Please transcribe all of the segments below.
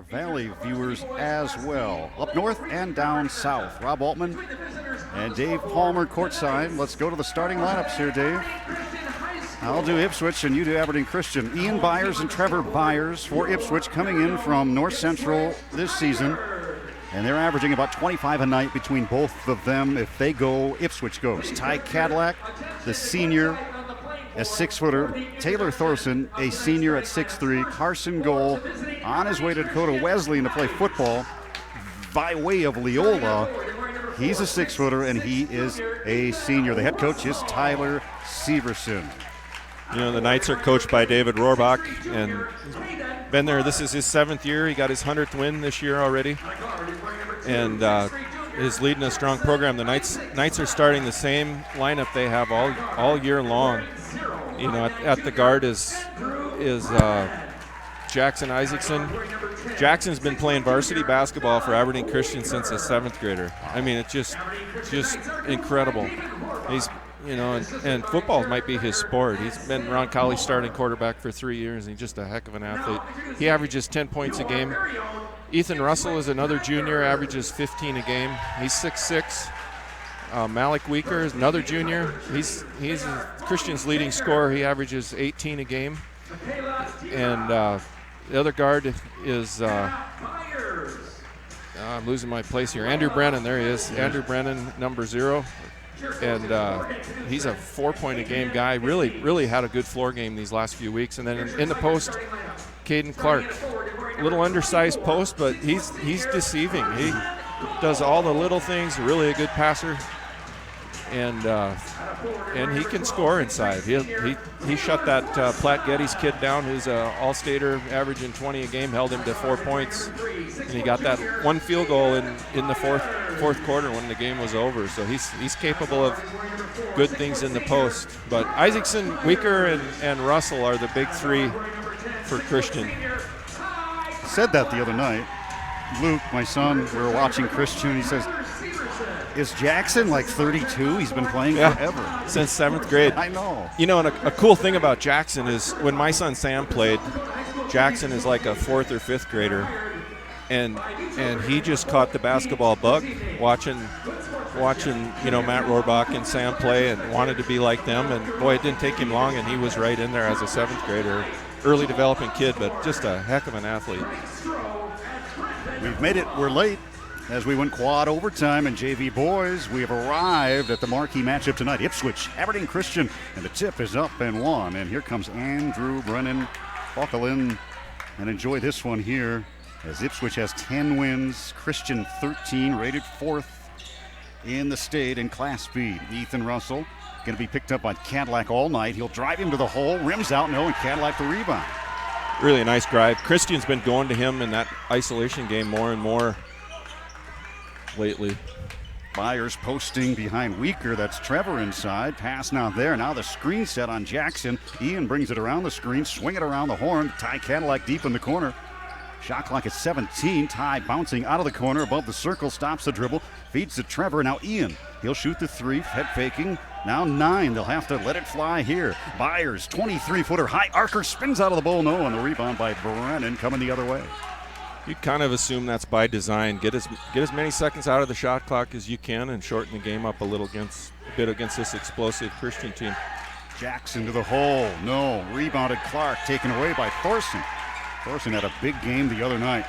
our Valley viewers as well. Up north and down south. Rob Waltman and Dave Palmer courtside. Let's go to the starting lineups here, Dave. I'll do Ipswich and you do Aberdeen Christian. Ian Byers and Trevor Byers for Ipswich, coming in from North Central this season. And they're averaging about 25 a night between both of them. If they go, Ipswich goes. Ty Cadillac, the senior, a 6-footer. Taylor Thorson, a senior at 6'3". Carson Goal on his way to Dakota Wesleyan to play football by way of Leola. He's a 6-footer, and he is a senior. The head coach is Tyler Severson. You know, the Knights are coached by David Rohrbach, and he's been there. This is his 7th year. He got his 100th win this year already, and is leading a strong program. The Knights are starting the same lineup they have all year long. You know, at the guard is Jackson Isaacson. Jackson's been playing varsity basketball for Aberdeen Christian since a 7th grader. I mean, it's just incredible. He's, you know, and football might be his sport. He's been Ron Colley's starting quarterback for 3 years, and he's just a heck of an athlete. He averages 10 points a game. Ethan Russell is another junior, averages 15 a game. He's 6'6". Malik Weaker is another junior. He's Christian's leading scorer. He averages 18 a game. And the other guard is I'm losing my place here. Andrew Brennan, there he is. Andrew Brennan, number 0. And he's a 4-point-a-game guy. Really had a good floor game these last few weeks. And then in the post, Caden Clark. A little undersized post, but he's deceiving. He does all the little things, really a good passer. And he can score inside. He shut that Platte Geddes kid down, who's an all-stater, averaging 20 a game, held him to 4 points. And he got that one field goal in the fourth quarter when the game was over. So he's capable of good things in the post. But Isaacson, Weaker, and Russell are the big 3 for Christian. I said that the other night. Luke, my son, we were watching Christian. He says, is Jackson like 32? He's been playing forever. Since 7th grade. I know. You know, and a cool thing about Jackson is when my son Sam played, Jackson is like a 4th or 5th grader. And he just caught the basketball bug watching you know, Matt Rohrbach and Sam play and wanted to be like them. And boy, it didn't take him long, and he was right in there as a 7th grader. Early developing kid, but just a heck of an athlete. We've made it. We're late as we went quad overtime. And JV boys, we have arrived at the marquee matchup tonight. Ipswich, Aberdeen Christian, and the tip is up and 1. And here comes Andrew Brennan. Buckle in and enjoy this one here, as Ipswich has 10 wins, Christian 13, rated 4th in the state in Class B. Ethan Russell going to be picked up by Cadillac all night. He'll drive him to the hole, rims out, and Cadillac the rebound. Really nice drive. Christian's been going to him in that isolation game more and more lately. Byers posting behind Weaker. That's Trevor inside. Pass now there. Now the screen set on Jackson. Ian brings it around the screen, swing it around the horn. Ty Cadillac deep in the corner. Shot clock at 17. Ty bouncing out of the corner above the circle, stops the dribble, feeds to Trevor. Now Ian, he'll shoot the 3, head faking. Now 9, they'll have to let it fly here. Byers, 23-footer, high archer, spins out of the bowl, no, and the rebound by Brennan coming the other way. You kind of assume that's by design. Get as many seconds out of the shot clock as you can and shorten the game up a bit against this explosive Christian team. Jackson to the hole, no, rebounded Clark, taken away by Thorson. Thorson had a big game the other night,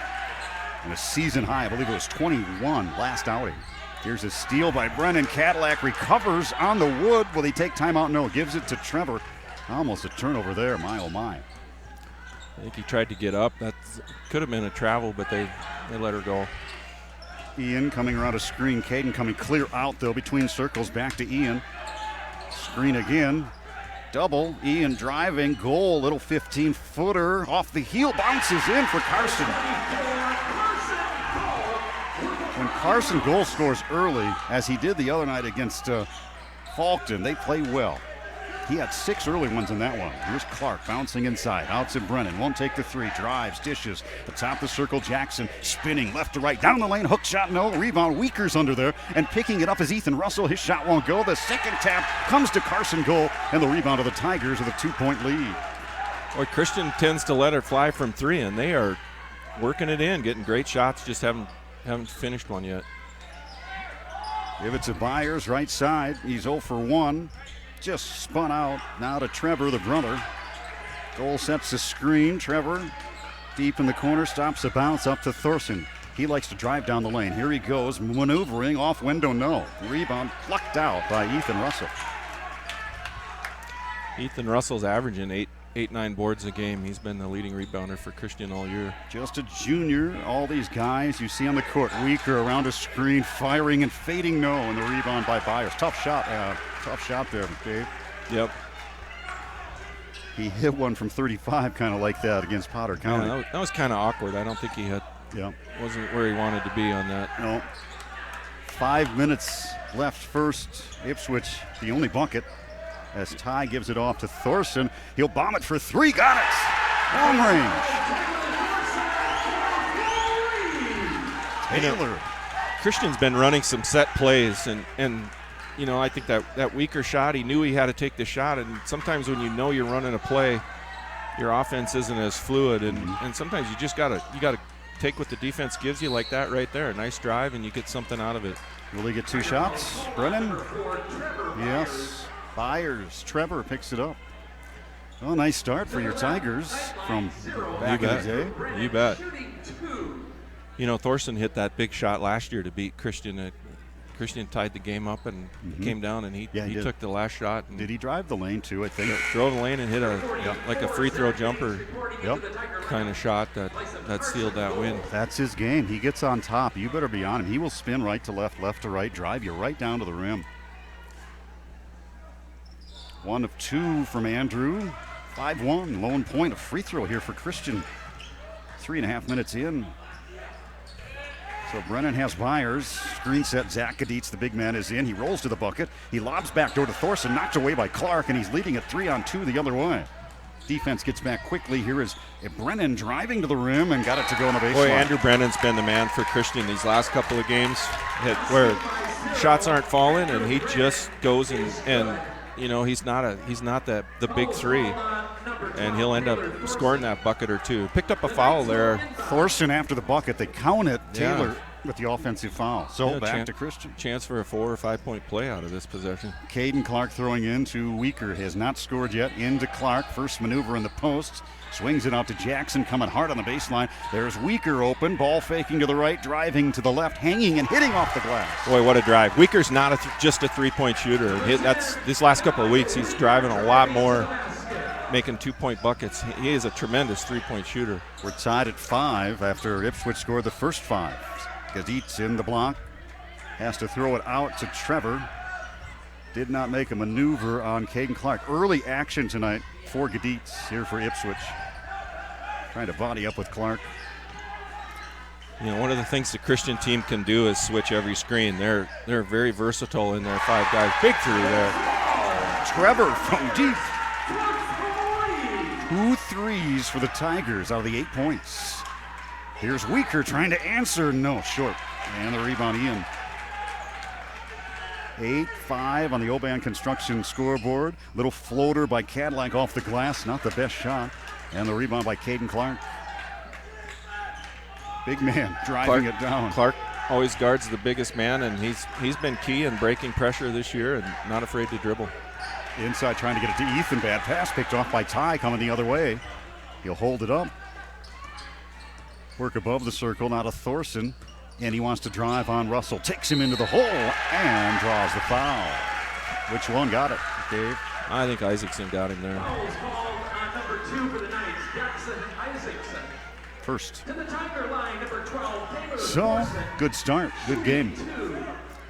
and a season high, I believe it was 21 last outing. Here's a steal by Brennan. Cadillac recovers on the wood. Will he take timeout? No, gives it to Trevor. Almost a turnover there, my oh my. I think he tried to get up. That could have been a travel, but they let her go. Ian coming around a screen. Caden coming clear out, though, between circles. Back to Ian. Screen again. Double. Ian driving. Goal. Little 15-footer. Off the heel. Bounces in for Carson. When Carson goal scores early, as he did the other night against Faulkton, they play well. He had 6 early ones in that one. Here's Clark bouncing inside. Out to Brennan. Won't take the 3. Drives, dishes. Atop the circle, Jackson spinning left to right. Down the lane, hook shot, no. Rebound, Weaker's under there. And picking it up is Ethan Russell. His shot won't go. The second tap comes to Carson goal. And the rebound of the Tigers with a 2-point lead. Boy, Christian tends to let her fly from 3, and they are working it in, getting great shots, just haven't finished one yet. Give it to Byers, right side. He's 0 for 1. Just spun out. Now to Trevor, the brother. Goal sets the screen. Trevor, deep in the corner, stops the bounce up to Thorson. He likes to drive down the lane. Here he goes, maneuvering off window, no. Rebound plucked out by Ethan Russell. Ethan Russell's averaging 8-9 boards a game. He's been the leading rebounder for Christian all year. Just a junior. All these guys you see on the court, weaker around a screen, firing and fading no, and the rebound by Byers. Tough shot there, Dave. Yep. He hit one from 35 kind of like that against Potter County. Yeah, that was kind of awkward. I don't think he wasn't where he wanted to be on that. No. 5 minutes left first. Ipswich, the only bucket. As Ty gives it off to Thorson. He'll bomb it for 3. Got it. Long range. Taylor. Christian's been running some set plays, and you know, I think that weaker shot, he knew he had to take the shot, and sometimes when you know you're running a play, your offense isn't as fluid, and sometimes you just gotta take what the defense gives you like that right there. A nice drive, and you get something out of it. Will he get 2 shots? Brennan? Yes. Byers. Trevor picks it up. Well, nice start for your Tigers from back in the day. You bet. You know, Thorson hit that big shot last year to beat Christian. Christian tied the game up and came down, and he took the last shot. And did he drive the lane too? I think drove the lane and hit a free throw jumper kind of shot that sealed that win. That's his game. He gets on top. You better be on him. He will spin right to left, left to right, drive you right down to the rim. 1 of 2 from Andrew. 5-1, lone point, a free throw here for Christian. 3.5 minutes in. So Brennan has Byers. Screen set, Zach Gaditz, the big man, is in. He rolls to the bucket. He lobs back door to Thorson, knocked away by Clark, and he's leading at 3-on-2 the other way. Defense gets back quickly. Here is Brennan driving to the rim and got it to go on the baseline. Boy, Andrew Brennan's been the man for Christian these last couple of games where shots aren't falling, and he just goes and you know, he's not the big three, and he'll end up scoring that bucket or two. Picked up a foul there. Thorson after the bucket, they count it. Taylor with the offensive foul. So back to Christian. Chance for a 4 or 5 point play out of this possession. Caden Clark throwing in to Weaker. Has not scored yet. Into Clark. First maneuver in the post. Swings it out to Jackson, coming hard on the baseline. There's Weaker open. Ball faking to the right, driving to the left, hanging and hitting off the glass. Boy, what a drive. Weaker's not just a 3-point shooter. This last couple of weeks, he's driving a lot more, making 2-point buckets. He is a tremendous 3-point shooter. We're tied at 5 after Ipswich scored the first 5. Gaditz in the block. Has to throw it out to Trevor. Did not make a maneuver on Caden Clark. Early action tonight for Gaditz here for Ipswich. Trying to body up with Clark. You know, one of the things the Christian team can do is switch every screen. They're very versatile in their 5 guys. Big three there. Trevor from deep. 2 threes for the Tigers out of the 8 points. Here's Weaker trying to answer. No, short. And the rebound in. 8-5 on the Oban Construction scoreboard. Little floater by Cadillac off the glass. Not the best shot. And the rebound by Caden Clark. Big man driving it down. Clark always guards the biggest man, and he's been key in breaking pressure this year and not afraid to dribble. Inside trying to get it to Ethan. Bad pass picked off by Ty coming the other way. He'll hold it up. Work above the circle, now to Thorson. And he wants to drive on Russell. Takes him into the hole and draws the foul. Which one got it, Dave? I think Isaacson got him there. Number 2 for the Knights, Jackson Isaacson. First. To the Tiger line, number 12. So, good start, good game.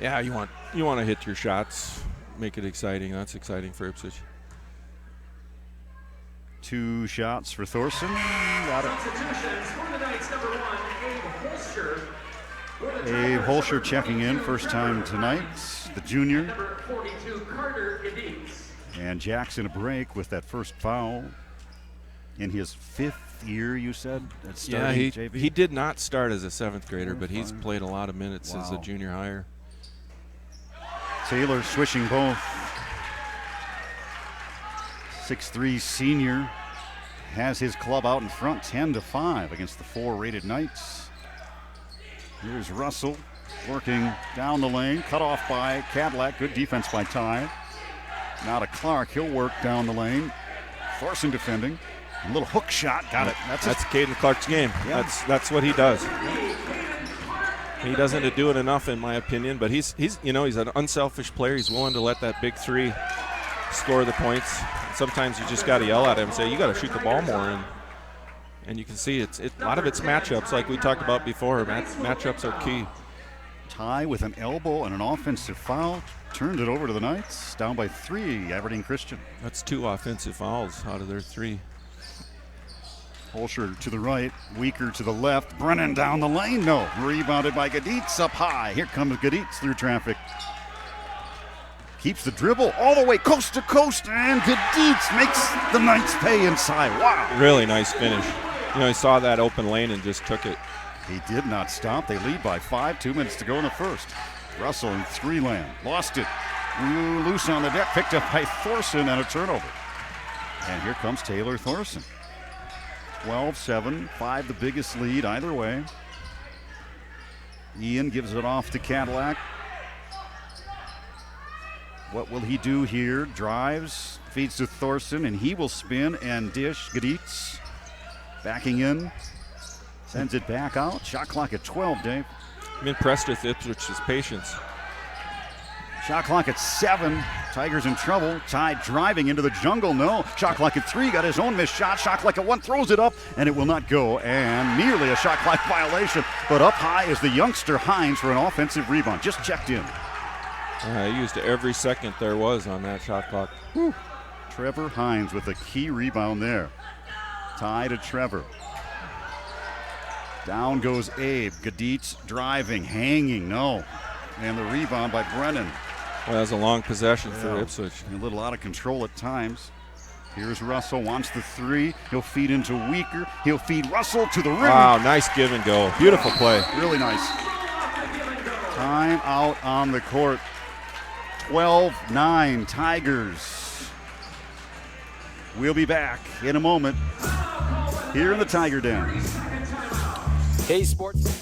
Yeah, you want to hit your shots, make it exciting. That's exciting for Ipswich. 2 shots for Thorson. Got it. Substitutions for the Knights, number 1, Abe Holscher. Abe Holscher checking in, first time tonight, the junior. Number 42, Carter Gaditz. And Jackson a break with that first foul in his 5th year, you said? Yeah, he did not start as a 7th grader, but he's played a lot of minutes as a junior hire. Taylor swishing both. 6'3" senior has his club out in front 10-5 against the 4-rated Knights. Here's Russell working down the lane, cut off by Cadillac. Good defense by Ty. Now to Clark. He'll work down the lane. Thorson defending. A little hook shot. Got it. That's Caden Clark's game. Yeah. That's what he does. He doesn't do it enough, in my opinion, but he's an unselfish player. He's willing to let that big three score the points. Sometimes you just got to yell at him and say, you got to shoot the ball more. And you can see a lot of it's matchups, like we talked about before. Matchups are key. Ty with an elbow and an offensive foul. Turned it over to the Knights. Down by 3, Aberdeen Christian. That's 2 offensive fouls out of their 3. Holscher to the right, Weaker to the left. Brennan down the lane. No. Rebounded by Gaditz up high. Here comes Gaditz through traffic. Keeps the dribble all the way coast to coast, and Gaditz makes the Knights pay inside. Wow. Really nice finish. He saw that open lane and just took it. He did not stop. They lead by 5, 2 minutes to go in the first. Russell in 3-land. Lost it. Loose on the deck. Picked up by Thorson and a turnover. And here comes Taylor Thorson. 12-7. 5 the biggest lead either way. Ian gives it off to Cadillac. What will he do here? Drives, feeds to Thorson, and he will spin and dish. Gaditz backing in. Sends it back out. Shot clock at 12, Dave. I'm impressed with Ipswich's patience. Shot clock at 7. Tigers in trouble. Ty driving into the jungle. No. Shot clock at 3. Got his own missed shot. Shot clock at 1. Throws it up, and it will not go. And nearly a shot clock violation. But up high is the youngster Hines for an offensive rebound. Just checked in. He used every second there was on that shot clock. Whew. Trevor Hines with a key rebound there. Ty to Trevor. Down goes Abe. Gaditz driving, hanging, no. And the rebound by Brennan. Well, that was a long possession for Ipswich. A little out of control at times. Here's Russell, wants the 3. He'll feed into Weaker. He'll feed Russell to the rim. Wow, nice give and go. Beautiful play. Really nice. Time out on the court. 12-9 Tigers. We'll be back in a moment here in the Tiger Den. K Sports.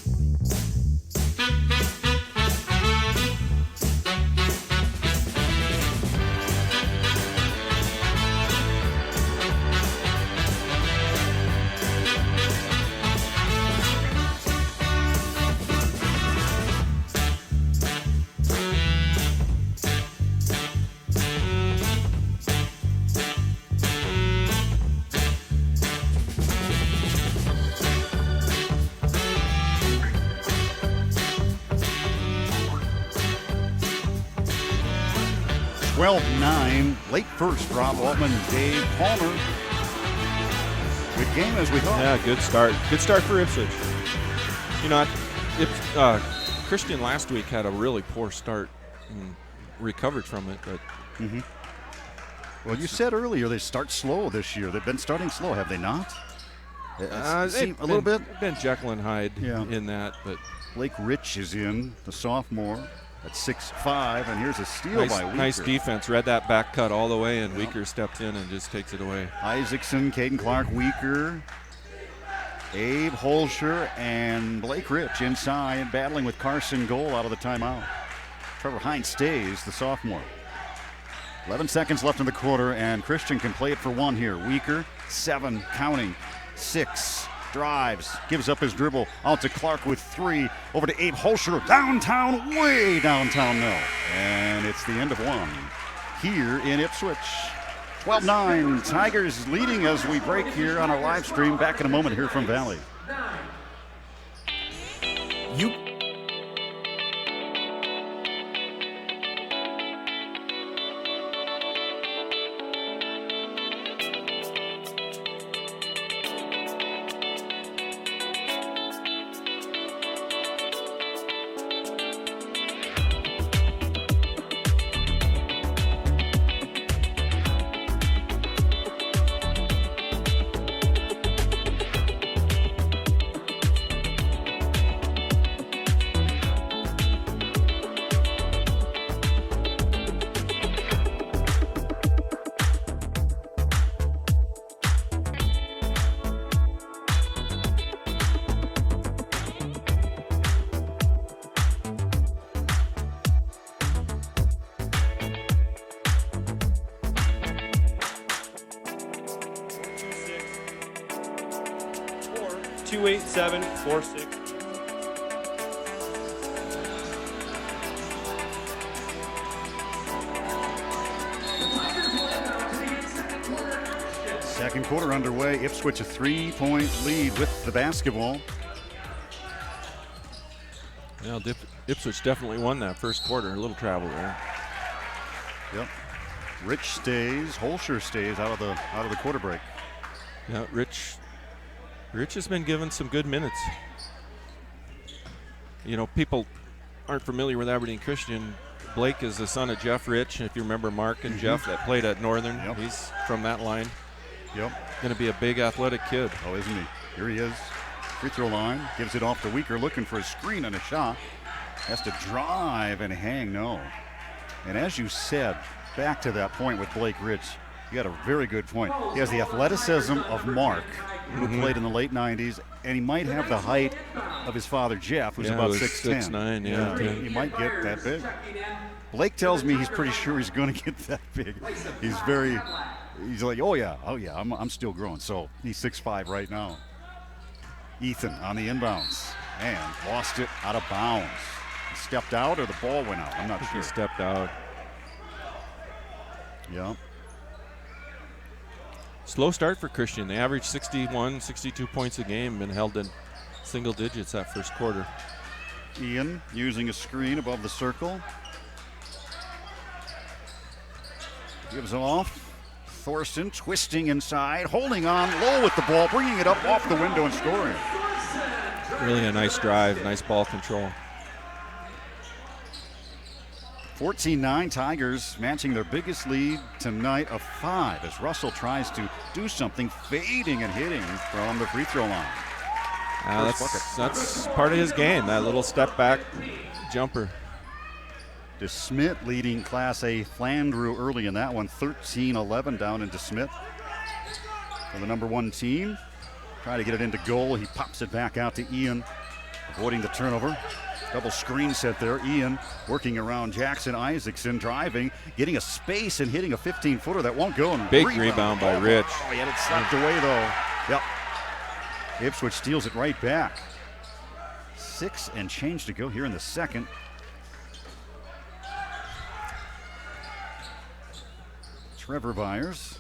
Late first, Rob Waltman, Dave Palmer. Good game as we thought. Yeah, good start. Good start for Ipswich. Christian last week had a really poor start and recovered from it. But Well, you said earlier they start slow this year. They've been starting slow, have they not? A little bit. Been Jekyll and Hyde Yeah. in that, but Blake Rich is in, the sophomore, at 6'5", and here's a steal by Weaker. nice defense. Read that back cut all the way, and Weaker stepped in and just takes it away. Isaacson, Caden Clark, Weaker, Abe Holscher, and Blake Rich inside, battling with Carson Goal out of the timeout. Trevor Hines stays, the sophomore. 11 seconds left in the quarter, and Christian can play it for 1 here. Weaker, 7, counting, 6. Drives, gives up his dribble, out to Clark with 3, over to Abe Holscher, downtown, way downtown, no. And it's the end of 1 here in Ipswich. 12-9, Tigers leading as we break here on our live stream. Back in a moment here from Valley. 28746. Second quarter underway. Ipswich a 3-point lead with the basketball. Well, Ipswich definitely won that first quarter. A little travel there. Yep. Rich stays. Holscher stays out of the quarter break. Yeah, Rich has been given some good minutes. You know, people aren't familiar with Aberdeen Christian. Blake is the son of Jeff Rich. If you remember Mark and Jeff that played at Northern, he's from that line. Yep. Going to be a big athletic kid. Oh, isn't he? Here he is. Free throw line. Gives it off to Weaker, looking for a screen and a shot. Has to drive and hang. No. And as you said, back to that point with Blake Rich, you got a very good point. He has the athleticism of Mark, who played in the late 90s, and he might have the height of his father, Jeff, who's about 6'10". 6'9", yeah. He might get that big. Blake tells me he's pretty sure he's going to get that big. He's like, oh yeah, I'm still growing. So he's 6'5" right now. Ethan on the inbounds and lost it out of bounds. He stepped out or the ball went out? I'm not sure. He stepped out. Yeah. Slow start for Christian. They averaged 61, 62 points a game, been held in single digits that first quarter. Ian using a screen above the circle. Gives off. Thorson twisting inside, holding on low with the ball, bringing it up off the window and scoring. Really a nice drive, nice ball control. 14-9 Tigers matching their biggest lead tonight of 5 as Russell tries to do something, fading and hitting from the free throw line. That's part of his game, that little step back jumper. DeSmit leading Class A Flandreau early in that one, 13-11 down in DeSmit. For the number 1 team, trying to get it into goal. He pops it back out to Ian, avoiding the turnover. Double screen set there. Ian working around Jackson Isaacson, driving, getting a space and hitting a 15-footer that won't go. And big rebound by Rich. Oh, he had it slapped away though. Yep. Ipswich steals it right back. 6 and change to go here in the second. Trevor Byers.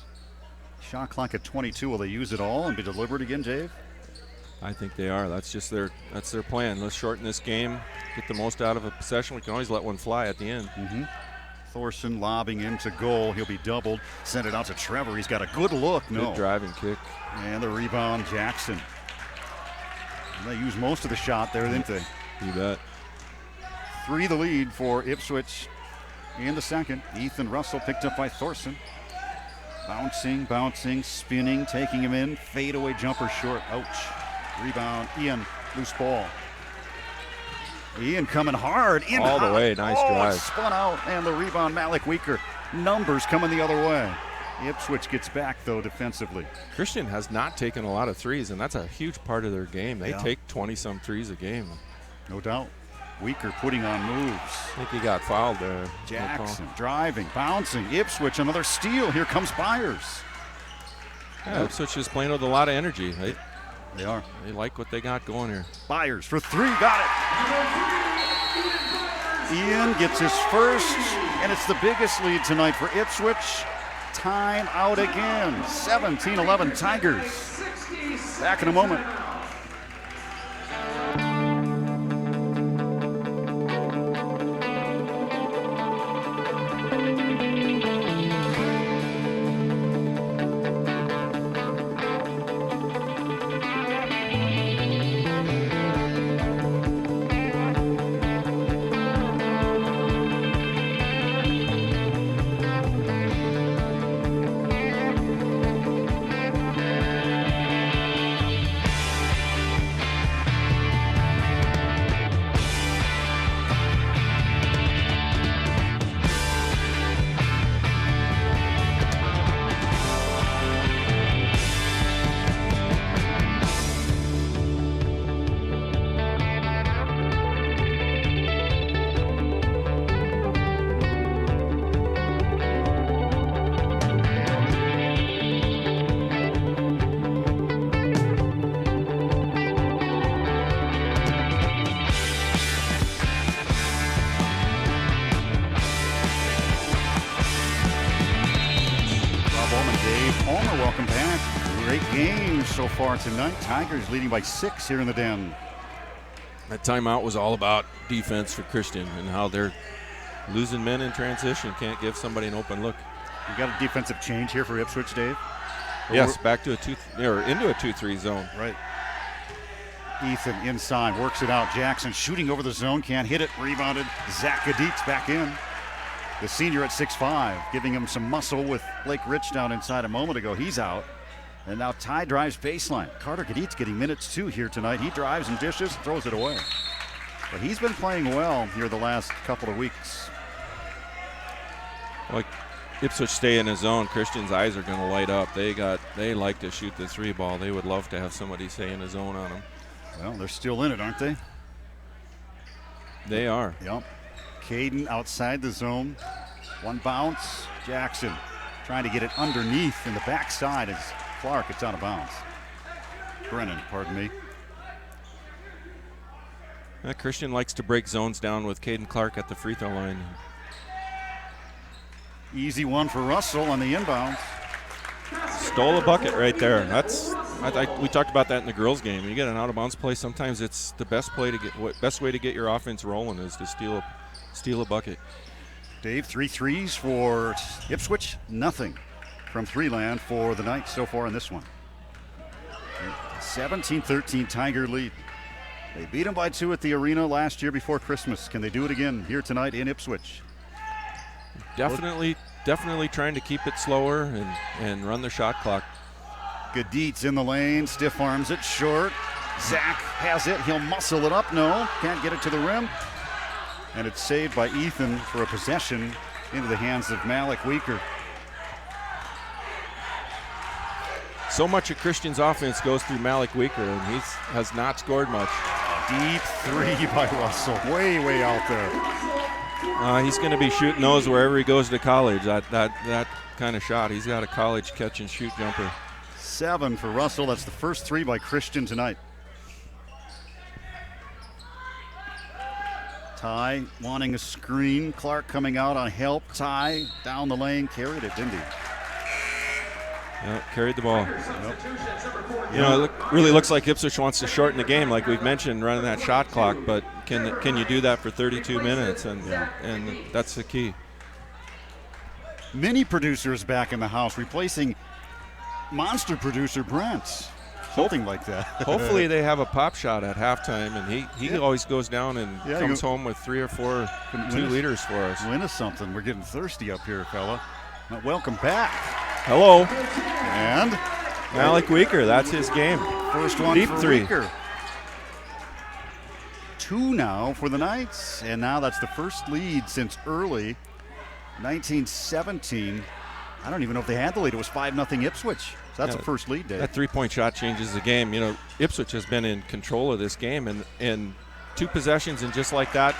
Shot clock at 22. Will they use it all and be deliberate again, Dave? I think they are. That's their plan. Let's shorten this game, get the most out of a possession. We can always let one fly at the end. Thorson lobbing into goal. He'll be doubled. Send it out to Trevor. He's got a good look. No. Good driving kick. And the rebound, Jackson. And they use most of the shot there, didn't they? You bet. 3 the lead for Ipswich in the second. Ethan Russell picked up by Thorson. Bouncing, spinning, taking him in. Fadeaway jumper short. Ouch. Rebound, Ian, loose ball. Ian coming hard. In all hot. The way, nice drive. Spun out, and the rebound, Malik Weaker. Numbers coming the other way. Ipswich gets back, though, defensively. Christian has not taken a lot of threes, and that's a huge part of their game. They take 20-some threes a game. No doubt. Weaker putting on moves. I think he got fouled there. Jackson driving, bouncing. Ipswich, another steal. Here comes Byers. Yeah, Ipswich is playing with a lot of energy. They are. They like what they got going here. Byers for 3, got it. Ian gets his first, and it's the biggest lead tonight for Ipswich. Time out again. 17-11 Tigers. Back in a moment. Dave Palmer, welcome back. Great game so far tonight. Tigers leading by 6 here in the Den. That timeout was all about defense for Christian and how they're losing men in transition. Can't give somebody an open look. You got a defensive change here for Ipswich, Dave? Yes, back to into a 2-3 zone. Right. Ethan inside, works it out. Jackson shooting over the zone, can't hit it. Rebounded. Zach Gaditz back in. The senior at 6'5", giving him some muscle with Blake Rich down inside a moment ago. He's out. And now Ty drives baseline. Carter Gaditz getting minutes too here tonight. He drives and dishes, throws it away. But he's been playing well here the last couple of weeks. Like Ipswich stay in his zone, Christian's eyes are going to light up. They like to shoot the 3 ball. They would love to have somebody stay in the zone on them. Well, they're still in it, aren't they? They are. Yep. Caden outside the zone. One bounce. Jackson trying to get it underneath in the backside as Clark, it's out of bounds. Brennan, pardon me. Christian likes to break zones down with Caden Clark at the free throw line. Easy one for Russell on the inbounds. Stole a bucket right there. We talked about that in the girls' game. You get an out of bounds play. Sometimes it's the best way to get your offense rolling is to steal a bucket. Dave, 3 threes for Ipswich. Nothing from three-land for the Knights so far in this one. 17-13 Tiger lead. They beat them by 2 at the arena last year before Christmas. Can they do it again here tonight in Ipswich? Definitely trying to keep it slower and run the shot clock. Gaditz in the lane, stiff arms it short. Zach has it, he'll muscle it up, no, can't get it to the rim. And it's saved by Ethan for a possession into the hands of Malik Weaker. So much of Christian's offense goes through Malik Weaker, and he has not scored much. Deep 3 by Russell, way out there. He's going to be shooting those wherever he goes to college. That kind of shot. He's got a college catch and shoot jumper. 7 for Russell. That's the first 3 by Christian tonight. Ty wanting a screen. Clark coming out on help. Ty down the lane, carried it, didn't he? Yep, carried the ball. Yep. You know, it really looks like Ipswich wants to shorten the game, like we've mentioned, running that shot clock. But can you do that for 32 minutes? And that's the key. Mini producers back in the house, replacing monster producer Brent. Something like that. Hopefully they have a pop shot at halftime, and he always goes down and comes home with 3 or 4 2-liters for us. Win us something. We're getting thirsty up here, fella. Well, welcome back. Hello. And Malik Weaker, that's his game. First one Deep for 3. Weaker. 2 now for the Knights, and now that's the first lead since early 1917. I don't even know if they had the lead. It was 5-0 Ipswich. So that's the first lead, Dave. That 3-point shot changes the game. You know, Ipswich has been in control of this game, and 2 possessions, and just like that,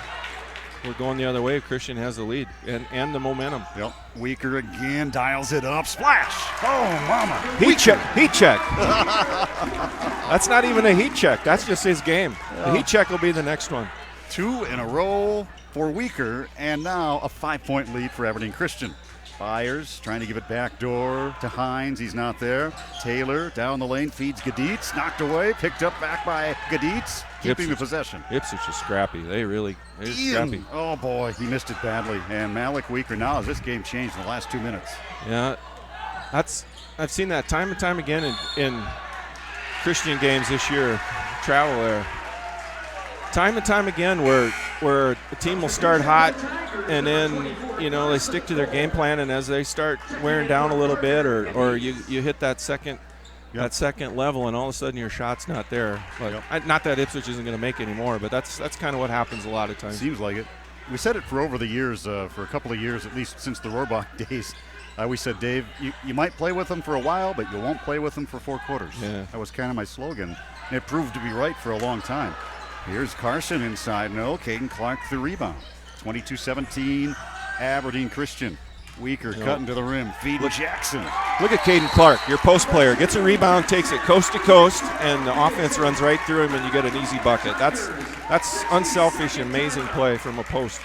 we're going the other way. Christian has the lead and the momentum. Yep. Weaker again dials it up. Splash! Oh, mama. Heat check. That's not even a heat check. That's just his game. The heat check will be the next one. 2 in a row for Weaker, and now a 5-point lead for Aberdeen Christian. Byers trying to give it back door to Hines. He's not there. Taylor down the lane feeds Gaditz. Knocked away. Picked up back by Gaditz. Keeping the possession. Ipswich is scrappy. They're scrappy. Oh, boy. He missed it badly. And Malik Weaker now has this game changed in the last 2 minutes. Yeah. I've seen that time and time again in Christian games this year. Travel there. Time and time again where a team will start hot and then, you know, they stick to their game plan, and as they start wearing down a little bit or you hit that second level and all of a sudden your shot's not there. But not that Ipswich isn't going to make any more, but that's kind of what happens a lot of times. Seems like it. We said it for over the years, for a couple of years, at least since the Rohrbach days. We said, Dave, you might play with them for a while, but you won't play with them for 4 quarters. Yeah. That was kind of my slogan, and it proved to be right for a long time. Here's Carson inside. No, Caden Clark the rebound. 22-17, Aberdeen Christian. Weaker cutting to the rim. Feed with Jackson. Look at Caden Clark, your post player. Gets a rebound, takes it coast to coast, and the offense runs right through him, and you get an easy bucket. That's unselfish, amazing play from a post.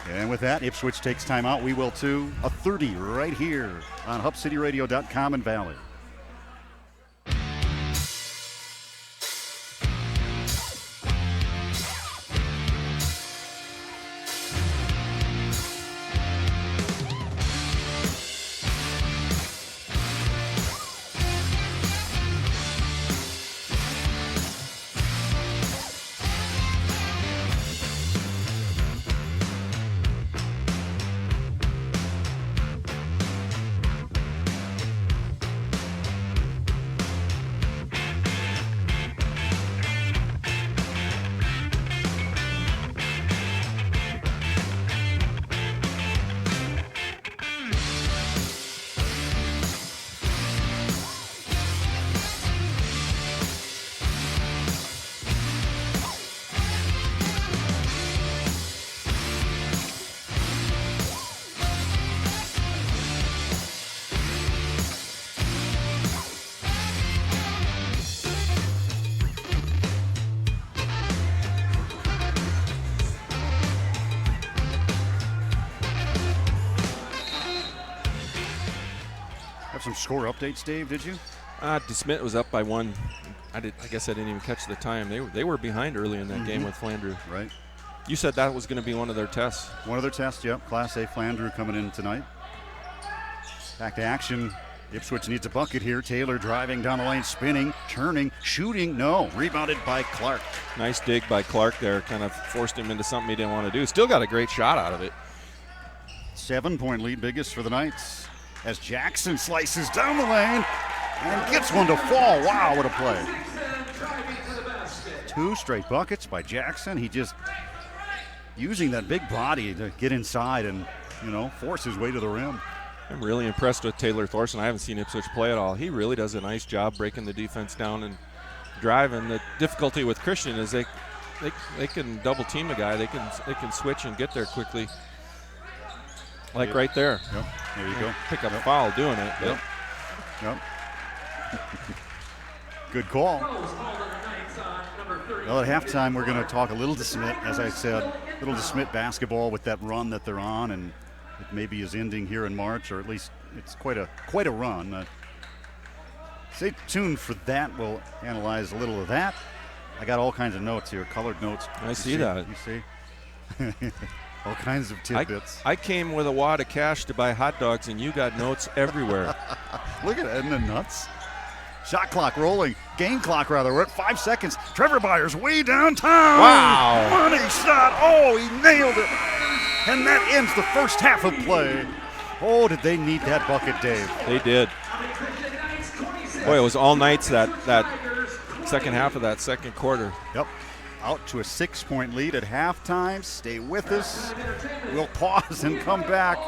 And with that, Ipswich takes time out. We will too. A 30 right here on HubCityRadio.com in Valley. Some score updates, Dave, did you? DeSmit was up by 1. I guess I didn't even catch the time. They were behind early in that game with Flandreau. Right. You said that was going to be one of their tests. One of their tests, yep. Class A Flandreau coming in tonight. Back to action. Ipswich needs a bucket here. Taylor driving down the lane, spinning, turning, shooting. No, rebounded by Clark. Nice dig by Clark there. Kind of forced him into something he didn't want to do. Still got a great shot out of it. 7-point lead, biggest for the Knights. As Jackson slices down the lane and gets one to fall. Wow, what a play. 2 straight buckets by Jackson. He just using that big body to get inside and, force his way to the rim. I'm really impressed with Taylor Thorson. I haven't seen Ipswich play at all. He really does a nice job breaking the defense down and driving. The difficulty with Christian is they can double team a guy. They can switch and get there quickly. Like right there. Yep. There you go. Pick up a foul doing it. Yep. Good call. Well, at halftime, we're going to talk a little DeSmit, as I said, little DeSmit basketball with that run that they're on, and it maybe is ending here in March, or at least it's quite a run. Stay tuned for that. We'll analyze a little of that. I got all kinds of notes here, colored notes. I see that. You see? All kinds of tidbits. I came with a wad of cash to buy hot dogs, and you got notes everywhere. Look at it, isn't it nuts? Shot clock rolling. Game clock, rather. We're at 5 seconds. Trevor Byers way downtown. Wow. Money shot. Oh, he nailed it. And that ends the first half of play. Oh, did they need that bucket, Dave? They did. Boy, it was all Knights that second half of that second quarter. Yep. Out to a 6-point lead at halftime. Stay with us. We'll pause and come back.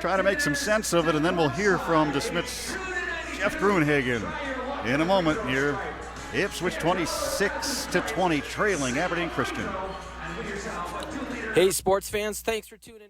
Try to make some sense of it, and then we'll hear from DeSmit's Jeff Gruenhagen in a moment here. Ipswich 26-20, trailing Aberdeen Christian. Hey, sports fans, thanks for tuning in.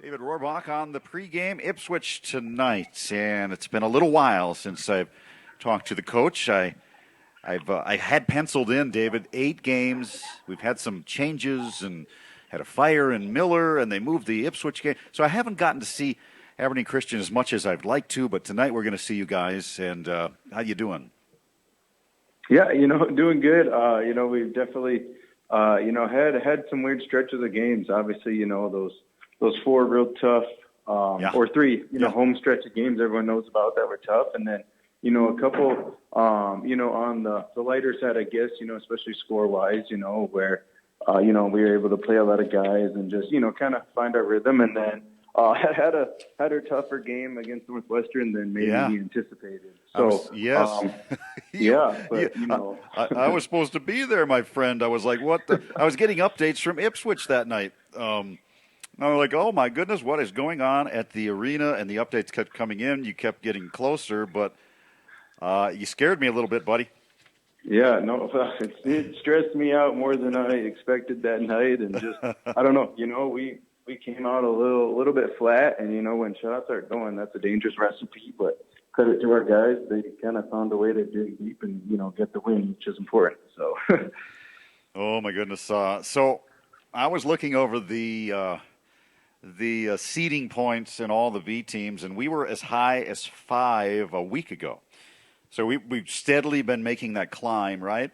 David Rohrbach on the pregame Ipswich tonight, and it's been a little while since I've talked to the coach. I I had penciled in, David, 8 games. We've had some changes and had a fire in Miller, and they moved the Ipswich game. So I haven't gotten to see Aberdeen Christian as much as I'd like to, but tonight we're going to see you guys. And how you doing? Yeah, doing good. We've definitely, had some weird stretches of games. Obviously, those 4 real tough, or 3, home stretch of games everyone knows about that were tough, and then a couple, on the lighter side, I guess, especially score-wise, where, we were able to play a lot of guys and just, kind of find our rhythm. And then had a tougher game against Northwestern than maybe we anticipated. So, I was supposed to be there, my friend. I was like, what the? I was getting updates from Ipswich that night. I was like, oh, my goodness, what is going on at the arena? And the updates kept coming in. You kept getting closer, but you scared me a little bit, buddy. Yeah, no, it stressed me out more than I expected that night. And just, I don't know, we came out a little bit flat. And, when shots aren't going, that's a dangerous recipe. But credit to our guys. They kind of found a way to dig deep and, get the win, which is important. So, oh, my goodness. So I was looking over the seeding points in all the V teams, and we were as high as 5 a week ago. So we've steadily been making that climb, right?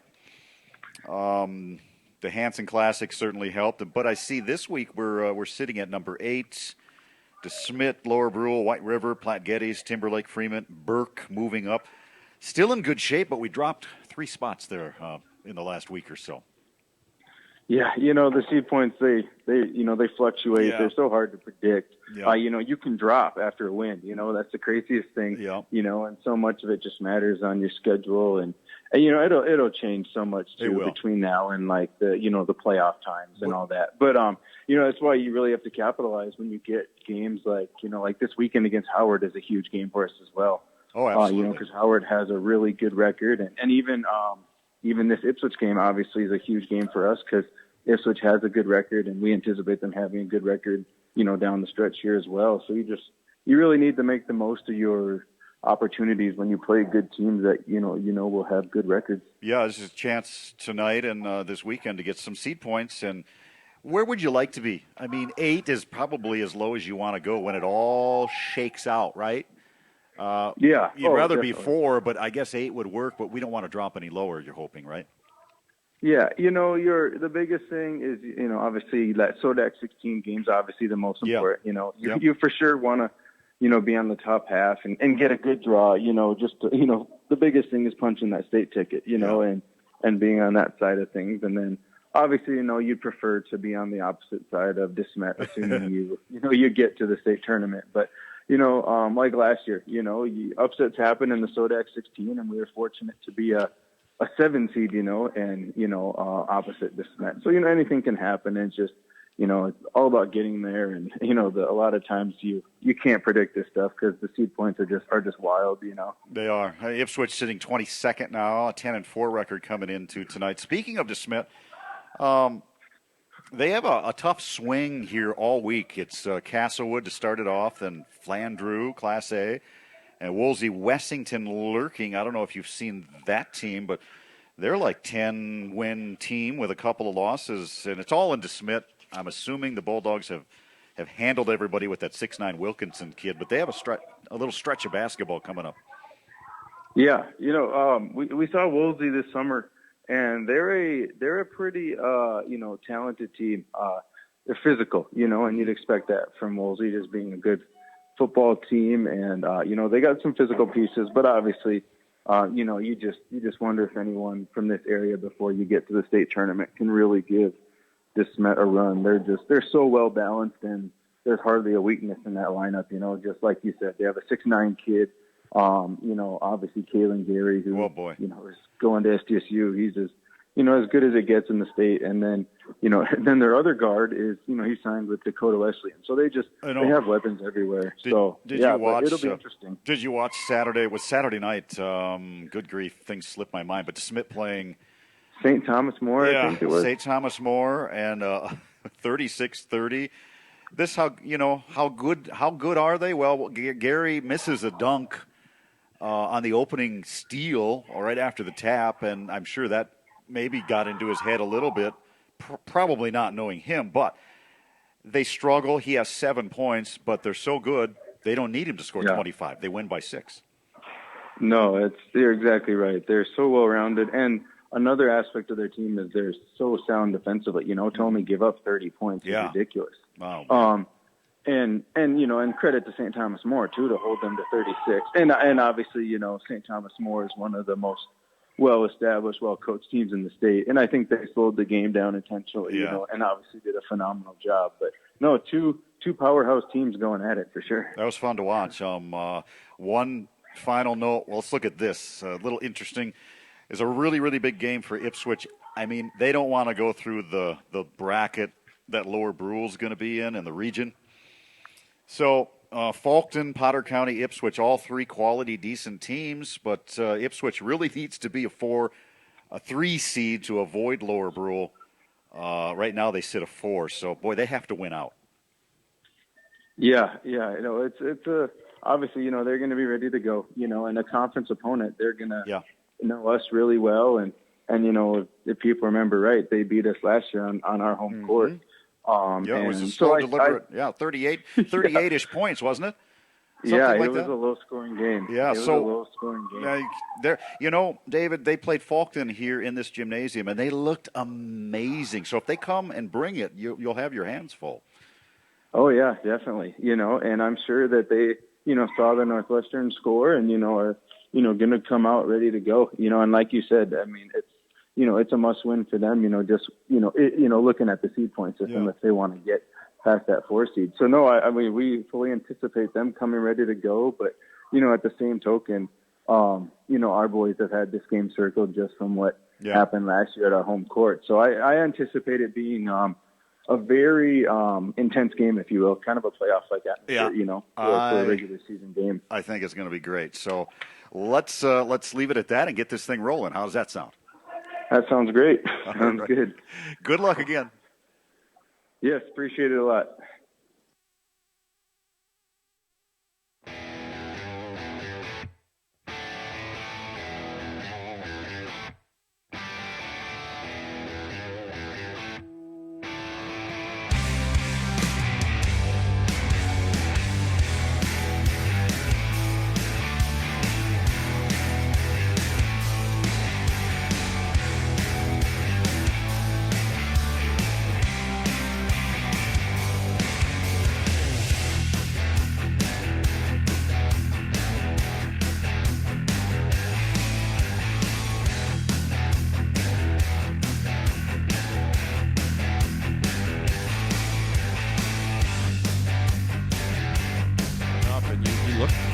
The Hanson Classic certainly helped, but I see this week we're sitting at number 8. DeSmet, Lower Brule, White River, Platte Geddes, Timberlake, Fremont, Burke moving up. Still in good shape, but we dropped 3 spots there in the last week or so. Yeah, the seed points, they fluctuate. Yeah. They're so hard to predict. Yeah. You can drop after a win. That's the craziest thing. Yeah. And so much of it just matters on your schedule, and it'll change so much too between now and like the the playoff times and all that. But that's why you really have to capitalize when you get games like like this weekend against Howard is a huge game for us as well. Oh, absolutely. Because Howard has a really good record, and even this Ipswich game obviously is a huge game for us because Ipswich has a good record, and we anticipate them having a good record, down the stretch here as well. So you really need to make the most of your opportunities when you play good teams that will have good records. Yeah, this is a chance tonight and this weekend to get some seed points. And where would you like to be? I mean, 8 is probably as low as you want to go when it all shakes out, right? Yeah. You'd rather definitely be 4, but I guess 8 would work, but we don't want to drop any lower, you're hoping, right? Yeah, the biggest thing is, obviously that SODAC 16 game's obviously the most important. You for sure want to, be on the top half and get a good draw, the biggest thing is punching that state ticket, and being on that side of things. And then obviously, you'd prefer to be on the opposite side of DeSmet, assuming you get to the state tournament. But, like last year, upsets happen in the SODAC 16, and we were fortunate to be a 7 seed, and, opposite DeSmet. So, anything can happen. And it's just, it's all about getting there. And, a lot of times you can't predict this stuff because the seed points are just wild, They are. Ipswich sitting 22nd now, a 10-4 record coming into tonight. Speaking of DeSmet, they have a tough swing here all week. It's Castlewood to start it off, then Flandreau, Class A. And Wolsey Wessington lurking. I don't know if you've seen that team, but they're like 10-win team with a couple of losses, and it's all in DeSmet. I'm assuming the Bulldogs have handled everybody with that 6'9" Wilkinson kid, but they have a little stretch of basketball coming up. Yeah, we saw Wolsey this summer, and they're a pretty talented team. They're physical, and you'd expect that from Wolsey just being a good football team, and they got some physical pieces, but obviously you just wonder if anyone from this area before you get to the state tournament can really give DeSmet a run. They're so well balanced, and there's hardly a weakness in that lineup. Just like you said, they have a 6'9" kid. Obviously Kalen Gary, who is going to SDSU. He's as good as it gets in the state. And then, then their other guard is, he signed with Dakota Wesleyan. So they have weapons everywhere. It'll be interesting. Did you watch Saturday? It was Saturday night. Good grief, things slipped my mind. But DeSmet playing St. Thomas More, I think it was. St. Thomas More, and 36-30. This how good are they? Well, Gary misses a dunk on the opening steal or right after the tap, and I'm sure that maybe got into his head a little bit, probably not knowing him, but they struggle. He has 7 points, but they're so good, they don't need him to score 25. They win by 6. No, you're exactly right. They're so well-rounded, and another aspect of their team is they're so sound defensively. To only give up 30 points is ridiculous. Wow. And credit to St. Thomas More too to hold them to 36. And obviously, St. Thomas More is one of the most well-established, well-coached teams in the state. And I think they slowed the game down intentionally, and obviously did a phenomenal job. But no, two powerhouse teams going at it for sure. That was fun to watch. One final note. Well, let's look at this. A little interesting. It's a really, really big game for Ipswich. I mean, they don't want to go through the bracket that Lower Brule's going to be in the region. So Faulkton, Potter County, Ipswich, all 3 quality, decent teams, but Ipswich really needs to be a 3 seed to avoid Lower Brule. Right now they sit a 4, so boy, they have to win out. Yeah, it's obviously they're going to be ready to go. And a conference opponent, they're going to know us really well, and if people remember right, they beat us last year on our home court. It was a slow, deliberate, 38-ish points, wasn't it? Something like it was a low-scoring game. Yeah, it was a low-scoring game. David, they played Faulkton here in this gymnasium, and they looked amazing. So if they come and bring it, you'll have your hands full. Oh yeah, definitely. And I'm sure that they, saw the Northwestern score, and are, going to come out ready to go. And like you said, I mean, it's a must-win for them. Looking at the seed point system, if they want to get past that 4 seed. So no, I mean, we fully anticipate them coming ready to go. But at the same token, our boys have had this game circled just from what happened last year at our home court. So I anticipate it being a very intense game, if you will, kind of a playoff-like atmosphere. For a regular season game. I think it's going to be great. So let's leave it at that and get this thing rolling. How does that sound? That sounds great. Sounds good. Good luck again. Yes, appreciate it a lot.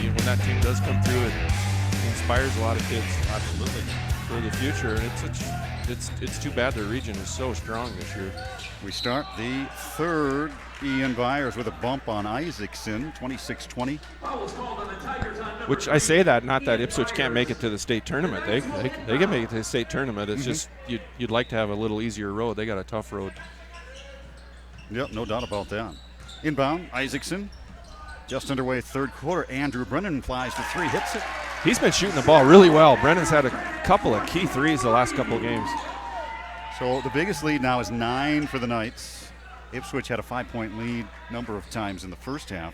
When that team does come through, it inspires a lot of kids, absolutely, for the future. And it's too bad their region is so strong this year. We start the third. Ian Byers with a bump on Isaacson, 26-20. Which I say that, not that Ipswich can't make it to the state tournament. They can make it to the state tournament. It's just you'd like to have a little easier road. They got a tough road. Yep, no doubt about that. Inbound, Isaacson. Just underway third quarter. Andrew Brennan flies to 3, hits it. He's been shooting the ball really well. Brennan's had a couple of key threes the last couple of games. So the biggest lead now is 9 for the Knights. Ipswich had a 5-point lead number of times in the first half.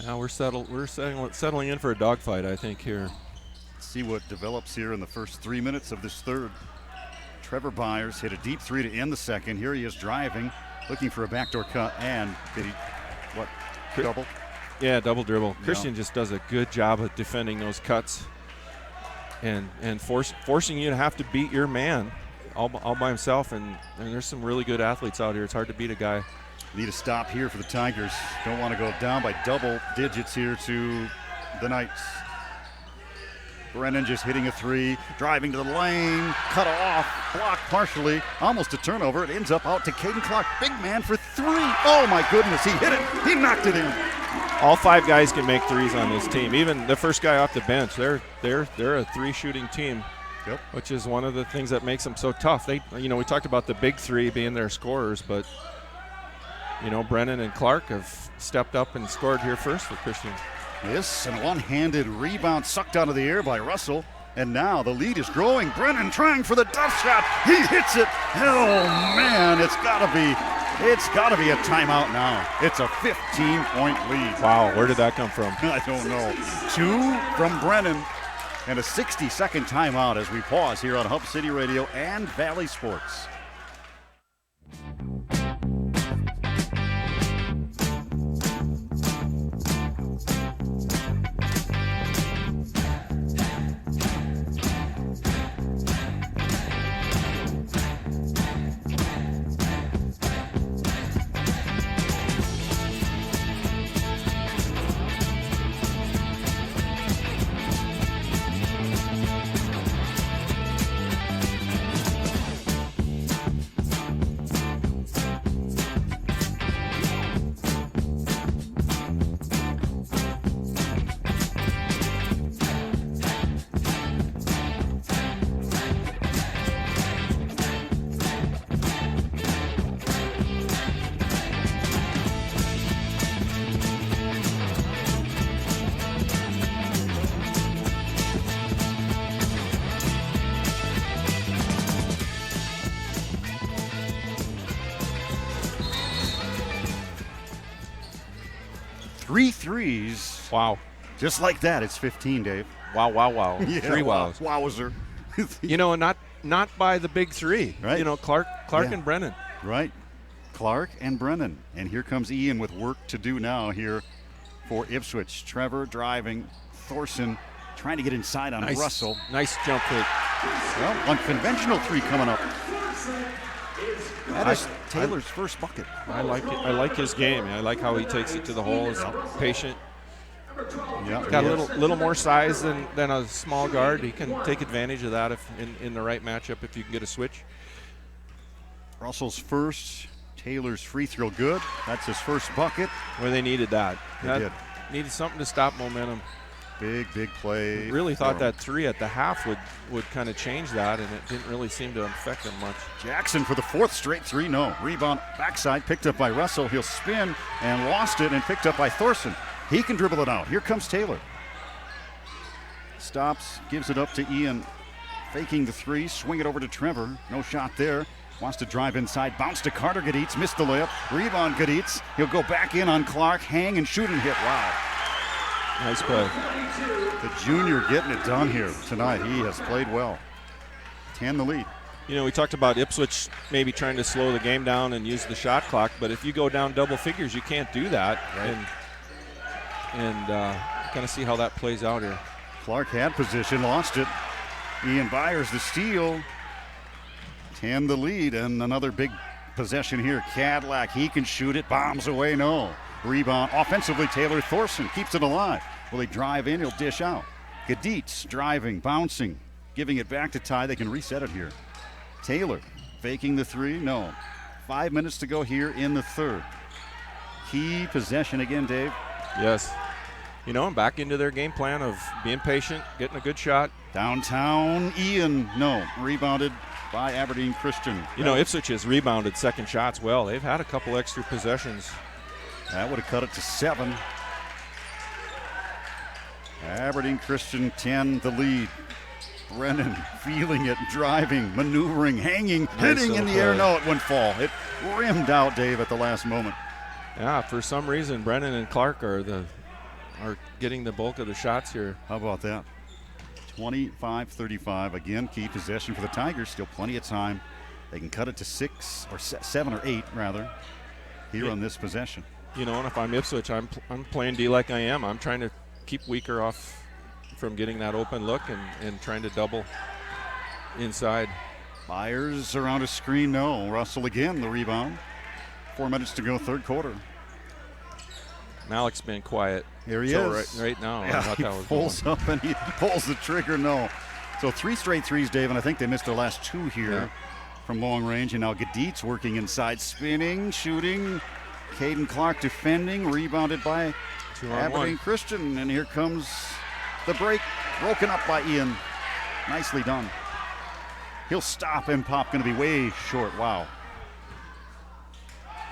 Now we're settling in for a dogfight, I think, here. Let's see what develops here in the first 3 minutes of this third. Trevor Byers hit a deep 3 to end the second. Here he is driving, looking for a backdoor cut, and did he, double? Yeah, double dribble. Yeah. Christian just does a good job of defending those cuts and forcing you to have to beat your man all by himself. And there's some really good athletes out here. It's hard to beat a guy. Need a stop here for the Tigers. Don't want to go down by double digits here to the Knights. Brennan just hitting a 3, driving to the lane, cut off, blocked partially, almost a turnover. It ends up out to Caden Clark. Big man for 3. Oh my goodness, he hit it. He knocked it in. All 5 guys can make threes on this team. Even the first guy off the bench, they're a 3-shooting team. Yep. Which is one of the things that makes them so tough. We talked about the big 3 being their scorers, but Brennan and Clark have stepped up and scored here first for Christian. This and one-handed rebound sucked out of the air by Russell. And now the lead is growing. Brennan trying for the duff shot. He hits it. Oh man, it's gotta be a timeout now. It's a 15-point lead. Wow, where did that come from? I don't know. 2 from Brennan and a 60-second timeout as we pause here on Hub City Radio and Valley Sports. Three threes. Wow. Just like that, it's 15, Dave. Wow, wow, wow. Yeah, 3 wows. Wowzer. You know, not by the big 3. Right. You know, Clark and Brennan. Right. Clark and Brennan. And here comes Ian with work to do now here for Ipswich. Trevor driving. Thorson trying to get inside on Russell. Nice jump fake. Well, unconventional 3 coming up. That is Taylor's first bucket. I like it. I like his game. I like how he takes it to the hole. He's patient. Yeah, Got a little more size than a small guard. He can take advantage of that if in the right matchup if you can get a switch. Russell's first. Taylor's free throw good. That's his first bucket. Where they needed that. They did. Needed something to stop momentum. Big play. Really thought that 3 at the half would kind of change that, and it didn't really seem to affect him much. Jackson for the 4th straight 3, no. Rebound backside, picked up by Russell. He'll spin and lost it and picked up by Thorson. He can dribble it out. Here comes Taylor. Stops, gives it up to Ian. Faking the 3, swing it over to Trevor. No shot there. Wants to drive inside, bounce to Carter. Gaditz missed the layup. Rebound Gaditz. He'll go back in on Clark, hang and shoot and hit. Wow. Nice play. The junior getting it done here tonight. He has played well. 10 the lead. You know, we talked about Ipswich maybe trying to slow the game down and use the shot clock, but if you go down double figures, you can't do that. Right. And kind of see how that plays out here. Clark had position, lost it. Ian Byers the steal. 10 the lead, and another big possession here. Cadillac, he can shoot it, bombs away, no. Rebound offensively, Taylor Thorson keeps it alive. Will he drive in? He'll dish out. Gaditz driving, bouncing, giving it back to Ty. They can reset it here. Taylor faking the 3, no. 5 minutes to go here in the 3rd. Key possession again, Dave. Yes. You know, and back into their game plan of being patient, getting a good shot. Downtown, Ian, no. Rebounded by Aberdeen Christian. You know, Ipswich has rebounded second shots well. They've had a couple extra possessions. That would have cut it to 7. Aberdeen Christian 10 the lead. Brennan feeling it, driving, maneuvering, hanging, hitting in the air. No, it wouldn't fall. It rimmed out, Dave, at the last moment. Yeah, for some reason, Brennan and Clark are getting the bulk of the shots here. How about that? 25-35. Again, key possession for the Tigers. Still plenty of time. They can cut it to 6 or 7 or 8 rather here on this possession. You know, and if I'm Ipswich, I'm playing D like I am. I'm trying to keep Weaker off from getting that open look and trying to double inside. Byers around a screen, no. Russell again, the rebound. 4 minutes to go, 3rd quarter. Malik's been quiet. Here he is. Right now. Yeah, I thought he that was pulls going. up and he pulls the trigger, no. So 3 straight threes, Dave, and I think they missed their last 2 here from long range. And now Gaditz working inside, spinning, shooting. Caden Clark defending, rebounded by 2-on-1. Aberdeen Christian. And here comes the break, broken up by Ian. Nicely done. He'll stop and pop, going to be way short. Wow.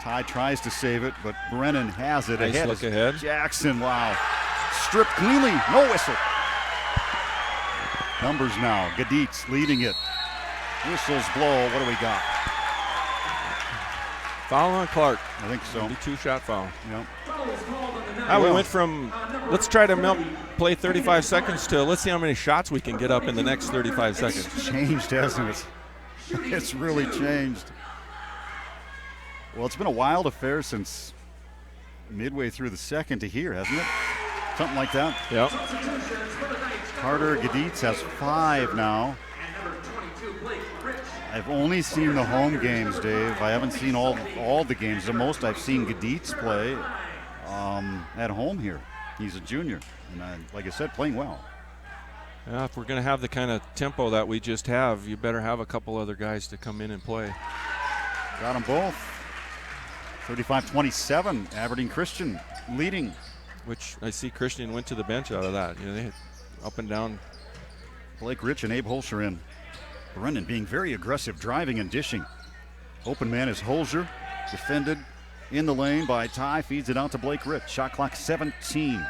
Ty tries to save it, but Brennan has it. Nice look ahead. Jackson, wow. stripped cleanly. No whistle. Numbers now. Gaditz leading it. Whistles blow. What do we got? Foul on Clark. I think so. Maybe 2-shot foul. Yep. We went from let's try to play 35 seconds to let's see how many shots we can get up in the next 35 seconds. It's changed, hasn't it? It's really changed. Well, it's been a wild affair since midway through the second to here, hasn't it? Something like that. Yep. Carter Gaditz has 5 now. I've only seen the home games, Dave. I haven't seen all the games. The most I've seen Gaditz play at home here. He's a junior, and like I said, playing well. Yeah, if we're going to have the kind of tempo that we just have, you better have a couple other guys to come in and play. Got them both. 35-27, Aberdeen Christian leading. Which I see Christian went to the bench out of that. You know, they hit up and down. Blake Rich and Abe Holscher in. Brennan being very aggressive, driving and dishing. Open man is Holscher, defended in the lane by Ty, feeds it out to Blake Rich. Shot clock 17.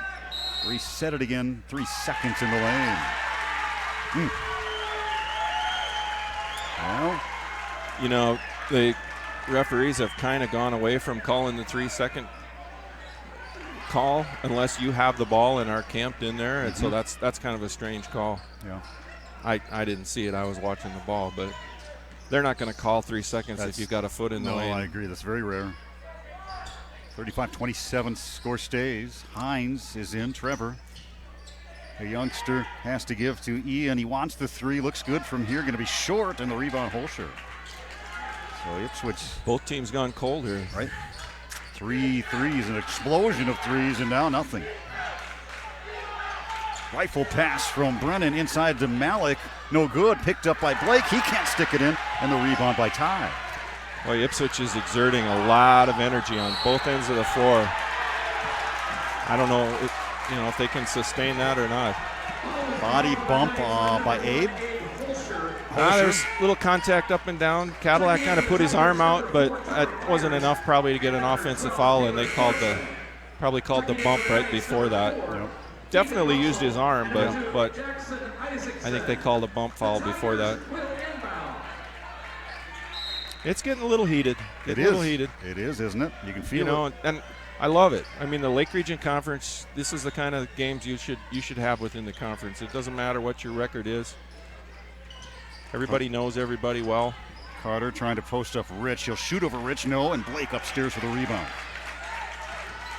Reset it again, 3 seconds in the lane. Well, you know, the referees have kind of gone away from calling the 3-second call unless you have the ball and are camped in there, and so that's kind of a strange call. Yeah. I didn't see it. I was watching the ball, but they're not going to call 3 seconds if you've got a foot in the lane. No, I agree. That's very rare. 35-27 score stays. Hines is in. Trevor, a youngster, has to give to Ian. He wants the 3. Looks good from here. Going to be short, and the rebound Holscher. So Ipswich. Both teams gone cold here. Right. 3 threes, an explosion of threes, and now nothing. Rifle pass from Brennan inside to Malik. No good. Picked up by Blake. He can't stick it in, and the rebound by Ty. Well, Ipswich is exerting a lot of energy on both ends of the floor. I don't know if they can sustain that or not. Body bump by Abe. There's a little contact up and down. Cadillac kind of put his arm out, but that wasn't enough probably to get an offensive foul, and they probably called the bump right before that. Yep. Definitely used his arm, but I think they called a bump foul before that. It's getting a little heated. It is, isn't it? You can feel it. And I love it. I mean, the Lake Region Conference, this is the kind of games you should have within the conference. It doesn't matter what your record is. Everybody knows everybody well. Carter trying to post up Rich. He'll shoot over Rich, no, and Blake upstairs for the rebound.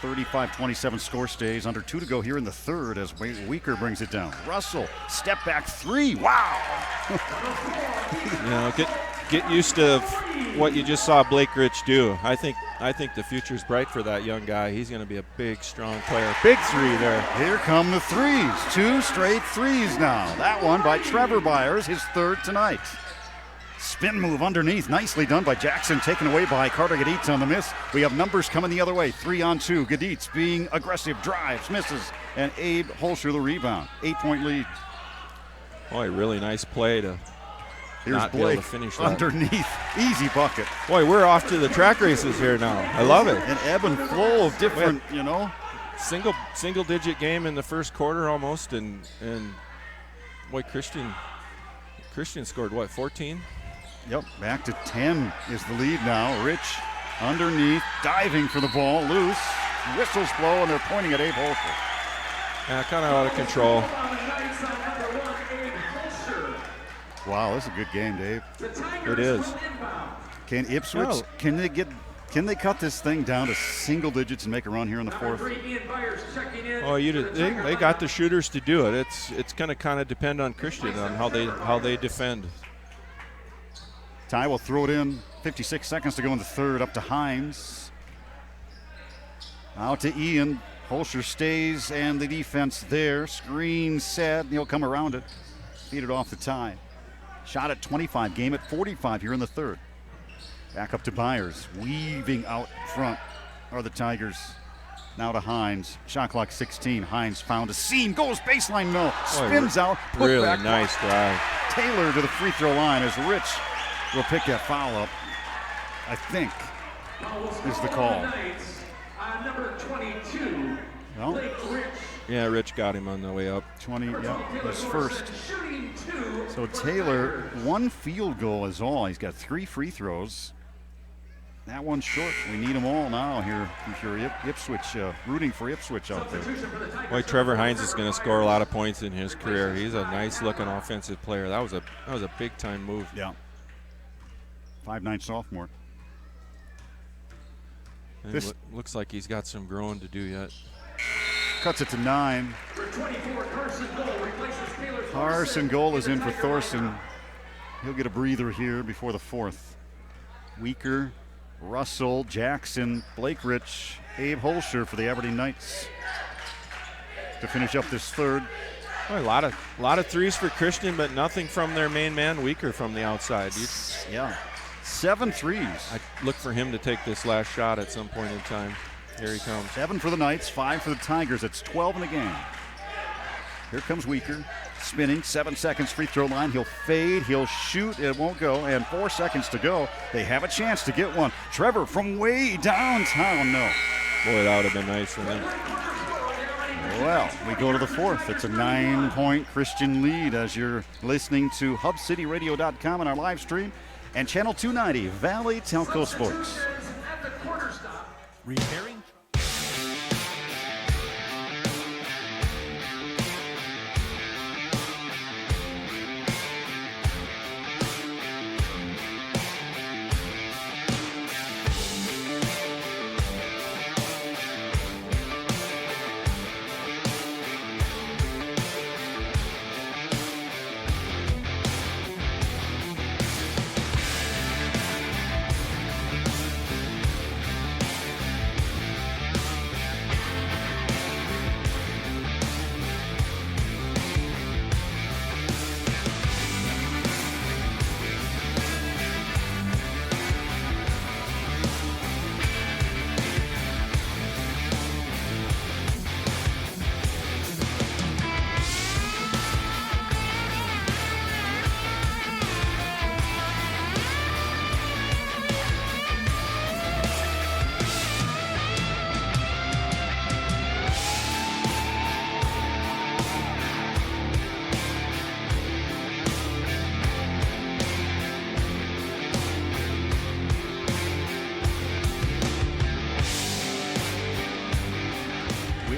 35-27 score stays. Under 2 to go here in the third as Weaker brings it down. Russell, step back 3. Wow. Get used to what you just saw Blake Rich do. I think the future's bright for that young guy. He's going to be a big, strong player. Big 3 there. Here come the threes. 2 straight threes now. That one by Trevor Byers, his 3rd tonight. Spin move underneath. Nicely done by Jackson. Taken away by Carter Gaditz on the miss. We have numbers coming the other way. 3-on-2. Gaditz being aggressive. Drives, misses. And Abe Holscher the rebound. 8-point lead. Boy, really nice play to not be able to finish that. Underneath. Easy bucket. Boy, we're off to the track races here now. I love it. An ebb and flow of different, Single digit game in the first quarter almost. And boy, Christian scored what, 14? Yep, back to 10 is the lead now. Rich underneath, diving for the ball, loose. Whistles blow, and they're pointing at Abe Holscher. Yeah, kind of out of control. Wow, this is a good game, Dave. It is. Can Ipswich, can they cut this thing down to single digits and make a run here in the fourth? Oh, they got the shooters to do it. It's going to kind of depend on Christian on how they defend. Ty will throw it in. 56 seconds to go in the third. Up to Hines. Out to Ian. Holscher stays, and the defense there. Screen set. He'll come around it. Feed it off the Ty. Shot at 25. Game at 45 here in the third. Back up to Byers. Weaving out front are the Tigers. Now to Hines. Shot clock 16. Hines found a seam. Goes baseline. No. Spins out. Put really back nice drive. Taylor to the free throw line as Rich will pick that foul up. I think is the call. Number 22, Well, Blake Rich. Yeah, Rich got him on the way up. 20, yeah, his first. So Taylor, 1 field goal is all. He's got 3 free throws. That one's short. We need them all now here. If you're Ipswich, rooting for Ipswich out there. Boy, Trevor Hines is going to score a lot of points in his career. He's a nice-looking offensive player. That was a big-time move. Yeah. 5'9" sophomore. This looks like he's got some growing to do yet. Cuts it to 9. Carson Goal is in for Thorson. He'll get a breather here before the 4th. Weaker, Russell, Jackson, Blake Rich, Abe Holscher for the Aberdeen Knights to finish up this 3rd. Boy, a lot of threes for Christian, but nothing from their main man, Weaker, from the outside. Yeah. 7 threes. I look for him to take this last shot at some point in time. Here he comes. 7 for the Knights, 5 for the Tigers. It's 12 in the game. Here comes Weaker. Spinning, 7 seconds free throw line. He'll fade, he'll shoot, it won't go, and 4 seconds to go. They have a chance to get one. Trevor from way downtown, no. Boy, that would have been nice for them. Well, we go to the 4th. It's a 9-point Christian lead as you're listening to HubCityRadio.com on our live stream and Channel 290, Valley Telco Sports. Repairing.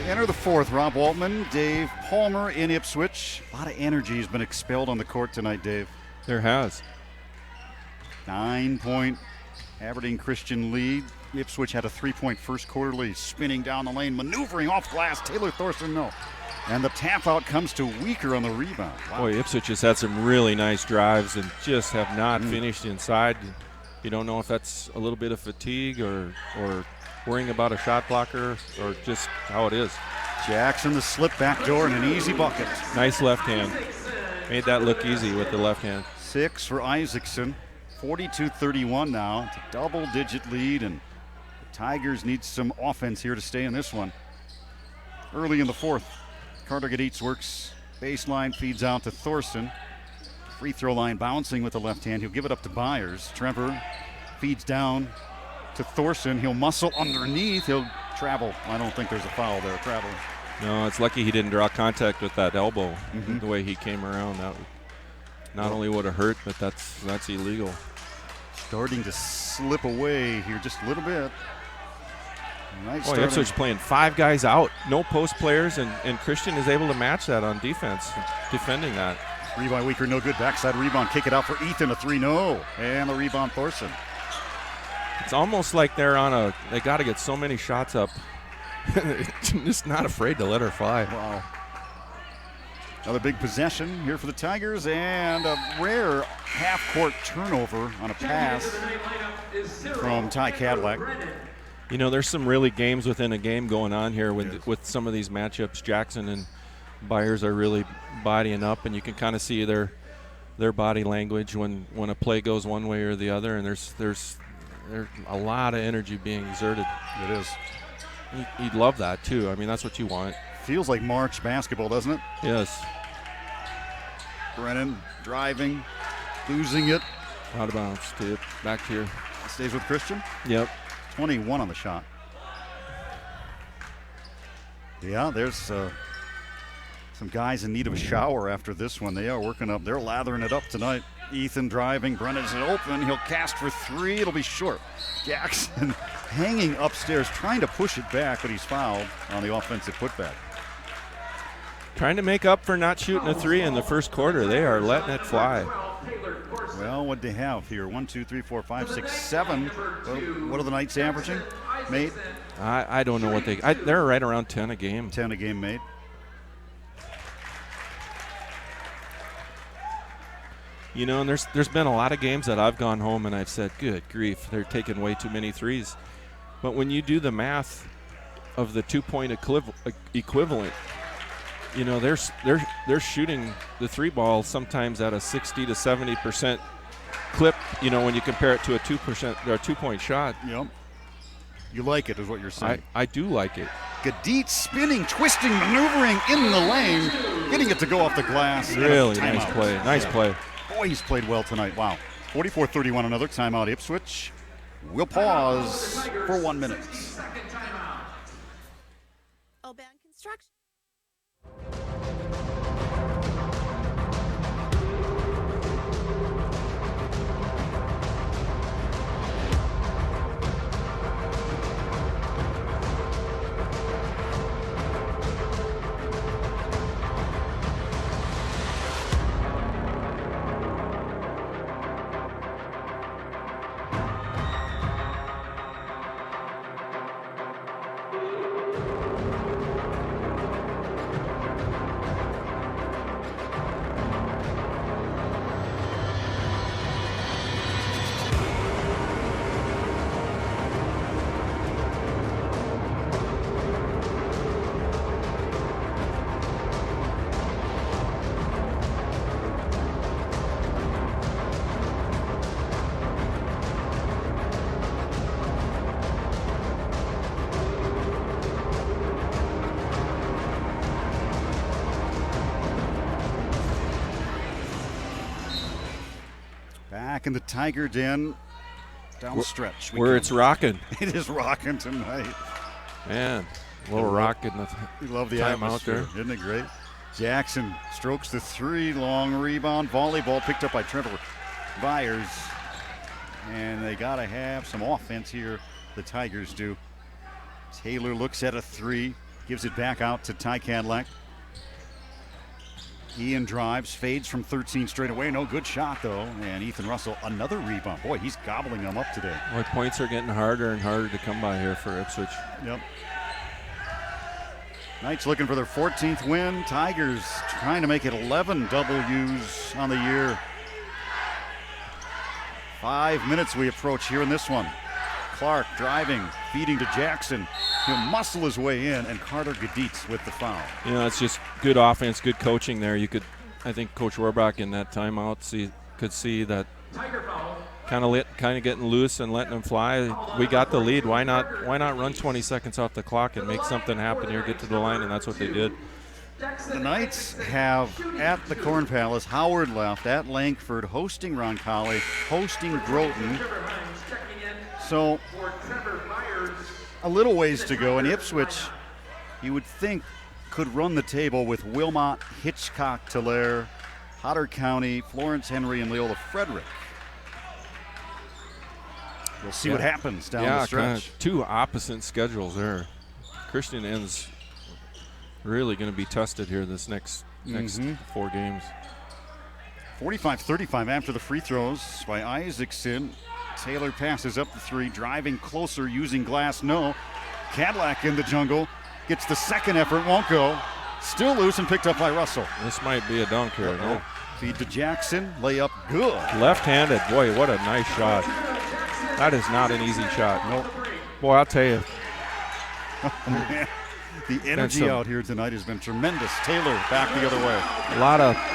Enter the 4th, Rob Waltman, Dave Palmer in Ipswich. A lot of energy has been expelled on the court tonight, Dave. There has. 9-point Aberdeen Christian lead. Ipswich had a 3-point first quarter lead. Spinning down the lane, maneuvering off glass. Taylor Thorson, no. And the tap out comes to Weaker on the rebound. Wow. Boy, Ipswich has had some really nice drives and just have not finished inside. You don't know if that's a little bit of fatigue or worrying about a shot blocker or just how it is. Jackson, the slip back door, and an easy bucket. Nice left hand. Made that look easy with the left hand. 6 for Isaacson. 42-31 now. It's a double-digit lead, and the Tigers need some offense here to stay in this one. Early in the 4th, Carter Gaditz works baseline, feeds out to Thorson. Free throw line bouncing with the left hand. He'll give it up to Byers. Trevor feeds down to Thorson. He'll muscle underneath. He'll travel. I don't think there's a foul there. Traveling. No, it's lucky he didn't draw contact with that elbow. The way he came around, that not only would have hurt, but that's illegal. Starting to slip away here just a little bit. Nice. Boy, Ipswich playing 5 guys out, no post players, and Christian is able to match that on defense, defending that. 3 by Weaker, no good. Backside rebound, kick it out for Ethan, a 3, no. And the rebound, Thorson. It's almost like they got to get so many shots up. Just not afraid to let her fly. Wow. Another big possession here for the Tigers, and a rare half-court turnover on a pass from Ty Cadillac. You know, there's some really games within a game going on here with some of these matchups. Jackson and Byers are really bodying up, and you can kind of see their body language when a play goes one way or the other, and there's a lot of energy being exerted. It is. You'd love that, too. I mean, that's what you want. Feels like March basketball, doesn't it? Yes. Brennan driving, losing it. Out of bounds. Back here. Stays with Christian. Yep. 21 on the shot. Yeah, there's some guys in need of a shower after this one. They are working up. They're lathering it up tonight. Ethan driving. Brennan's open. He'll cast for three. It'll be short. Jackson hanging upstairs, trying to push it back, but he's fouled on the offensive putback. Trying to make up for not shooting a three in the first quarter. They are letting it fly. Well, what do they have here? 1, 2, 3, 4, 5, 6, 7. What are the Knights averaging, mate? I don't know what they're right around 10 a game. 10 a game, mate. You know, and there's been a lot of games that I've gone home and I've said, good grief, they're taking way too many threes. But when you do the math of the 2-point equivalent, you know, they're shooting the three ball sometimes at a 60 to 70% clip, you know, when you compare it to a 2% or a 2-point shot. Yep. You like it, is what you're saying. I do like it. Gadit spinning, twisting, maneuvering in the lane, getting it to go off the glass. Really nice play. Nice play. Boy, he's played well tonight. Wow. 44-31, another timeout, Ipswich. We'll pause for 1 minute. Oban Construction. Back in the Tiger Den, down the stretch. Where it's rocking. It is rocking tonight. Man, a little rock in the We love the time out atmosphere. there. Isn't it great? Jackson strokes the three, long rebound. Volleyball picked up by Trevor Byers. And they got to have some offense here, the Tigers do. Taylor looks at a three, gives it back out to Ty Cadillac. Ian drives, fades from 13 straight away. No good shot, though. And Ethan Russell, another rebound. Boy, he's gobbling them up today. Boy, points are getting harder and harder to come by here for Ipswich. Yep. Knights looking for their 14th win. Tigers trying to make it 11 W's on the year. 5 minutes we approach here in this one. Clark driving, feeding to Jackson. He'll muscle his way in, and Carter Gaditz with the foul. You know, it's just good offense, good coaching there. You could, I think Coach Warbach in that timeout could see that kind of getting loose and letting them fly. We got the lead. Why not run 20 seconds off the clock and make something happen here, get to the line, and that's what they did. The Knights have at the Corn Palace Howard left, at Langford, hosting Roncalli, hosting Groton. So a little ways to go. And Ipswich, you would think, could run the table with Wilmot, Hitchcock, Tulare, Potter County, Florence Henry, and Leola Frederick. We'll see what happens down the stretch. Kind of two opposite schedules there. Christian ends really going to be tested here this next 4 games. 45-35 after the free throws by Isaacson. Taylor passes up the three, driving closer, using glass, no. Cadillac in the jungle, gets the second effort, won't go. Still loose and picked up by Russell. This might be a dunk here. No. Feed to Jackson, layup good. Left-handed, boy, what a nice shot. That is not an easy shot. Nope. Boy, I'll tell you. The energy out here tonight has been tremendous. Taylor back the other way. A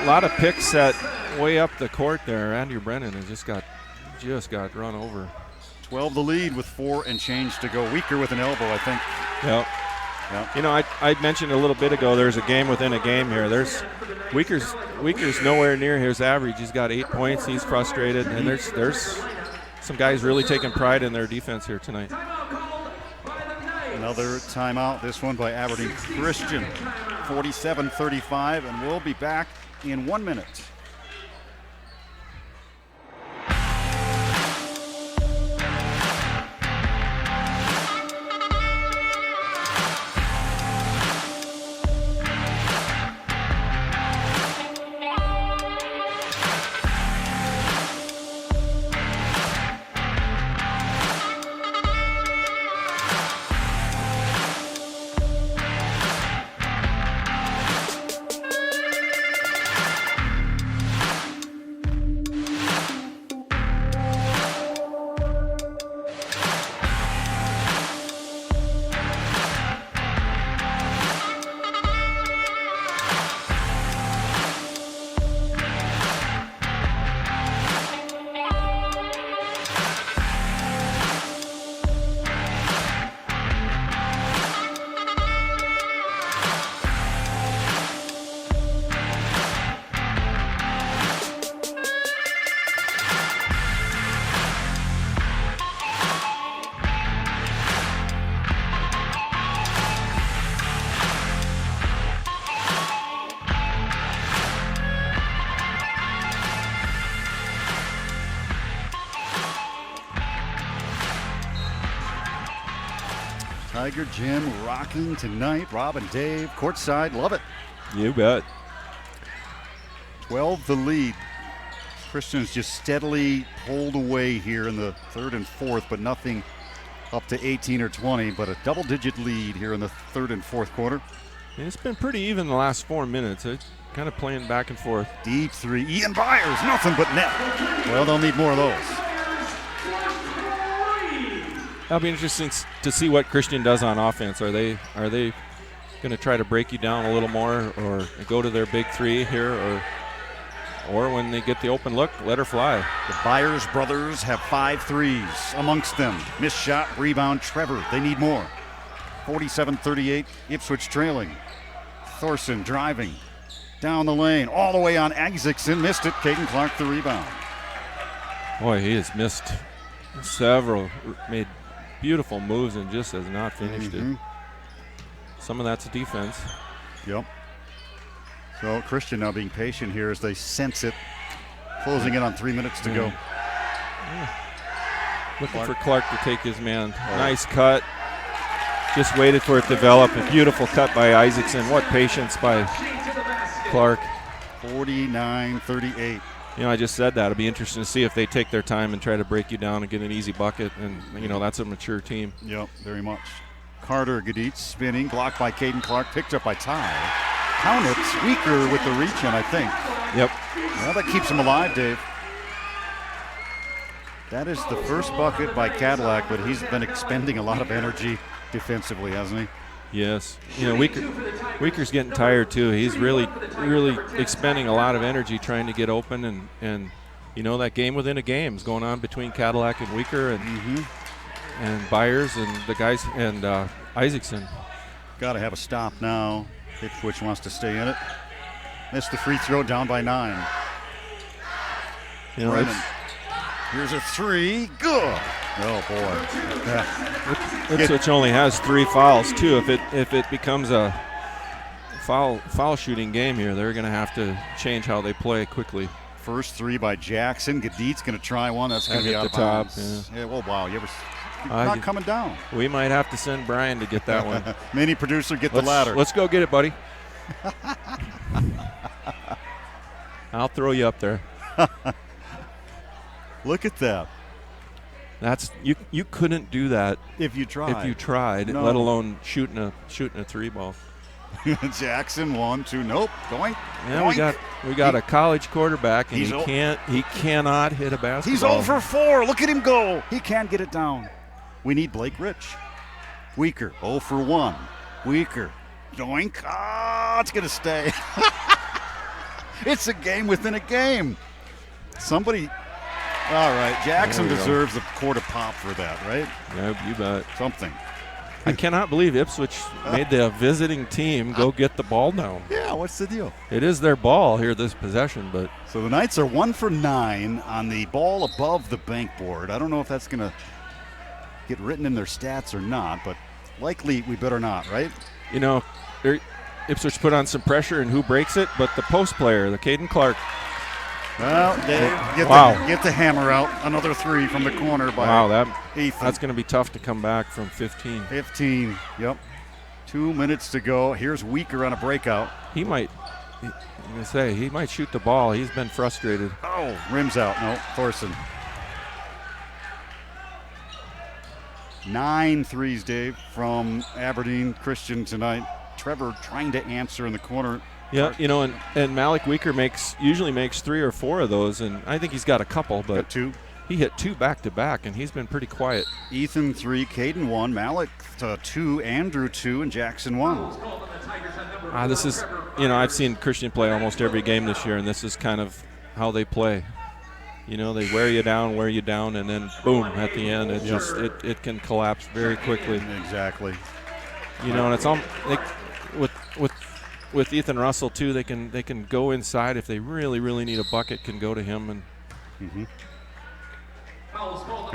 lot of picks set way up the court there. Andrew Brennan has just got run over. 12 the lead with 4 and change to go. Weaker with an elbow, I think. Yep. You know, I mentioned a little bit ago there's a game within a game here. There's Weaker's nowhere near his average. He's got 8 points. He's frustrated, and there's some guys really taking pride in their defense here tonight. Another timeout, this one by Aberdeen Christian. 47-35, and we'll be back in 1 minute. Tiger Gym rocking tonight. Rob and Dave courtside. Love it. You bet. 12 the lead. Christians just steadily pulled away here in the third and fourth, but nothing up to 18 or 20, but a double-digit lead here in the third and fourth quarter. It's been pretty even the last 4 minutes. It's kind of playing back and forth. Deep three. Ian Byers, nothing but net. Well, they'll need more of those. That'll be interesting to see what Christian does on offense. Are they going to try to break you down a little more, or go to their big three here, or when they get the open look, let her fly? The Byers brothers have 5 threes amongst them. Missed shot, rebound, Trevor. They need more. 47-38, Ipswich trailing. Thorson driving down the lane, all the way on Isaacson. Missed it. Caden Clark the rebound. Boy, he has missed several, made beautiful moves and just has not finished it. Some of that's defense. Yep. So Christian now being patient here as they sense it. Closing in on 3 minutes to go. Looking for Clark to take his man. Nice cut. Just waited for it to develop. A beautiful cut by Isaacson. What patience by Clark. 49-38. You know, I just said that. It'll be interesting to see if they take their time and try to break you down and get an easy bucket. And, you know, that's a mature team. Yep, very much. Carter Gaditz spinning, blocked by Caden Clark, picked up by Ty. Count it, Weaker with the reach in, I think. Yep. Well, that keeps him alive, Dave. That is the first bucket by Cadillac, but he's been expending a lot of energy defensively, hasn't he? Yes. You know, Weaker's getting tired too. He's really expending a lot of energy trying to get open, and you know, that game within a game is going on between Cadillac and Weaker and Byers and the guys and Isaacson. Got to have a stop now. Ipswich wants to stay in it. Missed the free throw, down by 9. You know, here's a three. Good. Oh boy. Ipswich only has 3 fouls too. If it becomes a foul shooting game here, they're going to have to change how they play quickly. First 3 by Jackson. Gadit's going to try one. That's going to be out of bounds. Yeah. Well, wow. Not coming down. We might have to send Brian to get that one. Mini producer, get the ladder. Let's go get it, buddy. I'll throw you up there. Look at that. That's you couldn't do that if you tried. No. Let alone shooting a 3 ball. Jackson 1, 2, nope, going. Yeah, going. we got a college quarterback, and he cannot hit a basketball. He's 0 for 4. Look at him go. He can't get it down. We need Blake Rich. Weaker 0 for 1. Weaker, doink. It's gonna stay. It's a game within a game. Somebody. All right, Jackson deserves a quarter pop for that, right? Yeah, you bet. Something. I cannot believe Ipswich made the visiting team go get the ball down. Yeah, what's the deal? It is their ball here, this possession, but. So the Knights are 1 for 9 on the ball above the bank board. I don't know if that's going to get written in their stats or not, but likely we better not, right? You know, Ipswich put on some pressure, and who breaks it? But the post player, the Caden Clark. Well, Dave, get the hammer out. Another 3 from the corner by Ethan. That's going to be tough to come back from 15. 15, yep. 2 minutes to go. Here's Weaker on a breakout. He might shoot the ball. He's been frustrated. Oh, rims out. No, Thorson. 9 threes, Dave, from Aberdeen Christian tonight. Trevor trying to answer in the corner. Yeah, you know, and Malik Weaker usually makes 3 or 4 of those, and I think he's got a couple, but got 2. He hit 2 back-to-back, and he's been pretty quiet. Ethan 3, Caden 1, Malik 2, Andrew 2, and Jackson 1. This is, you know, I've seen Christian play almost every game this year, and this is kind of how they play. You know, they wear you down, and then boom, at the end, it can collapse very quickly. Exactly. You know, and it's all with Ethan Russell too. They can go inside if they really need a bucket. Can go to him and.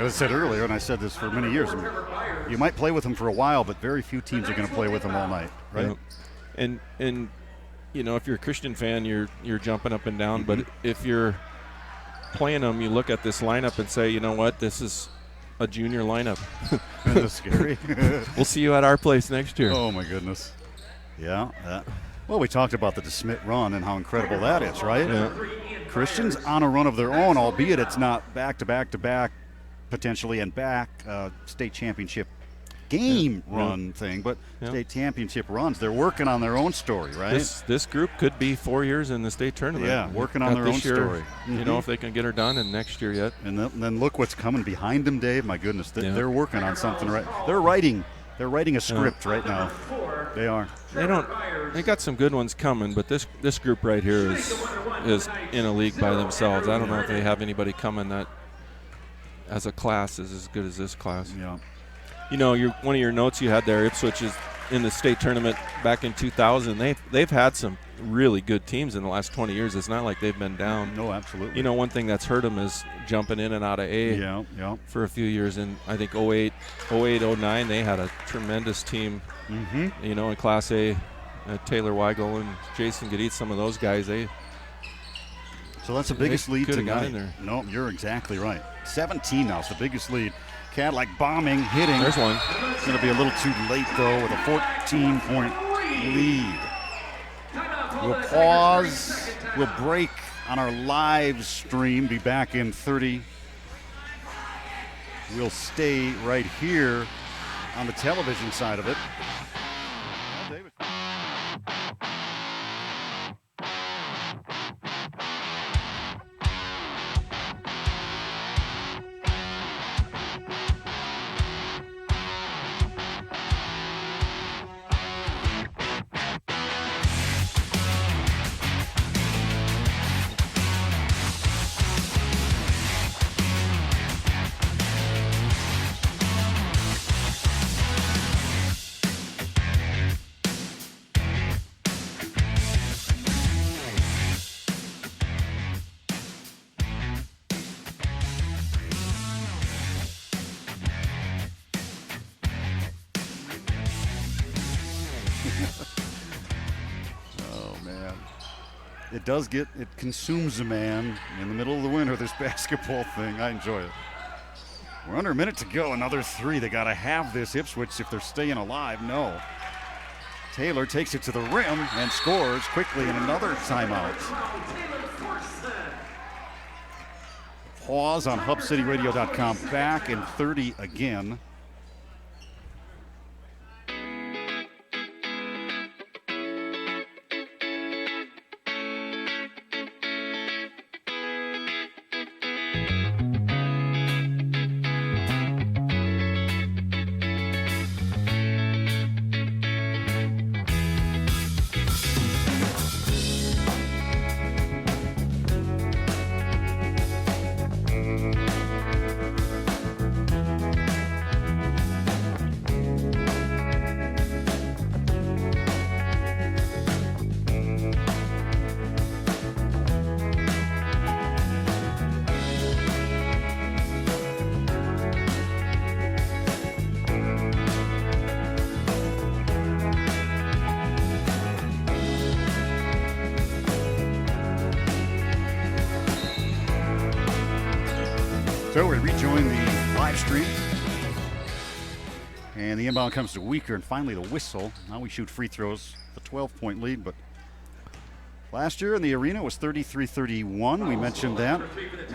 As I said earlier, and I said this for many years, you might play with him for a while, but very few teams are going to play with him all night, right? Yeah. And you know, if you're a Christian fan, you're jumping up and down. But if you're playing them, you look at this lineup and say, you know what, this is a junior lineup. That's scary. We'll see you at our place next year. Oh my goodness. Yeah. Well, we talked about the DeSmit run and how incredible that is, right? Yeah. Christians on a run of their own, albeit it's not back-to-back-to-back, potentially, and back state championship game run thing, but state championship runs. They're working on their own story, right? This group could be 4 years in the state tournament. Yeah, working on their own story. You know, if they can get her done, and next year yet. And then look what's coming behind them, Dave. My goodness, they're working on something, right? They're writing a script right now. They are. They got some good ones coming, but this group right here is in a league by themselves. I don't know if they have anybody coming that as a class is as good as this class. Yeah. You know, one of your notes you had there, Ipswich is in the state tournament back in 2000. They've had some really good teams in the last 20 years. It's not like they've been down. No, absolutely. You know, one thing that's hurt them is jumping in and out of A for a few years. And I think 08, 09, they had a tremendous team, you know, in Class A. Taylor Weigel and Jason Gadit, some of those guys, So that's the biggest lead tonight. In there. No, you're exactly right. 17 now. It's the biggest lead. Cadillac bombing, hitting. There's one. It's going to be a little too late, though, with a 14-point lead. We'll pause. We'll break on our live stream. Be back in 30. We'll stay right here on the television side of it. Well, David. It consumes a man in the middle of the winter, this basketball thing. I enjoy it. We're under a minute to go. Another 3. They got to have this, Ipswich, if they're staying alive. No. Taylor takes it to the rim and scores quickly in another timeout. Pause on HubCityRadio.com. Back in 30 again. So we rejoin the live stream. And the inbound comes to Weaker, and finally the whistle. Now we shoot free throws, the 12-point lead. But last year in the arena was 33-31. We mentioned that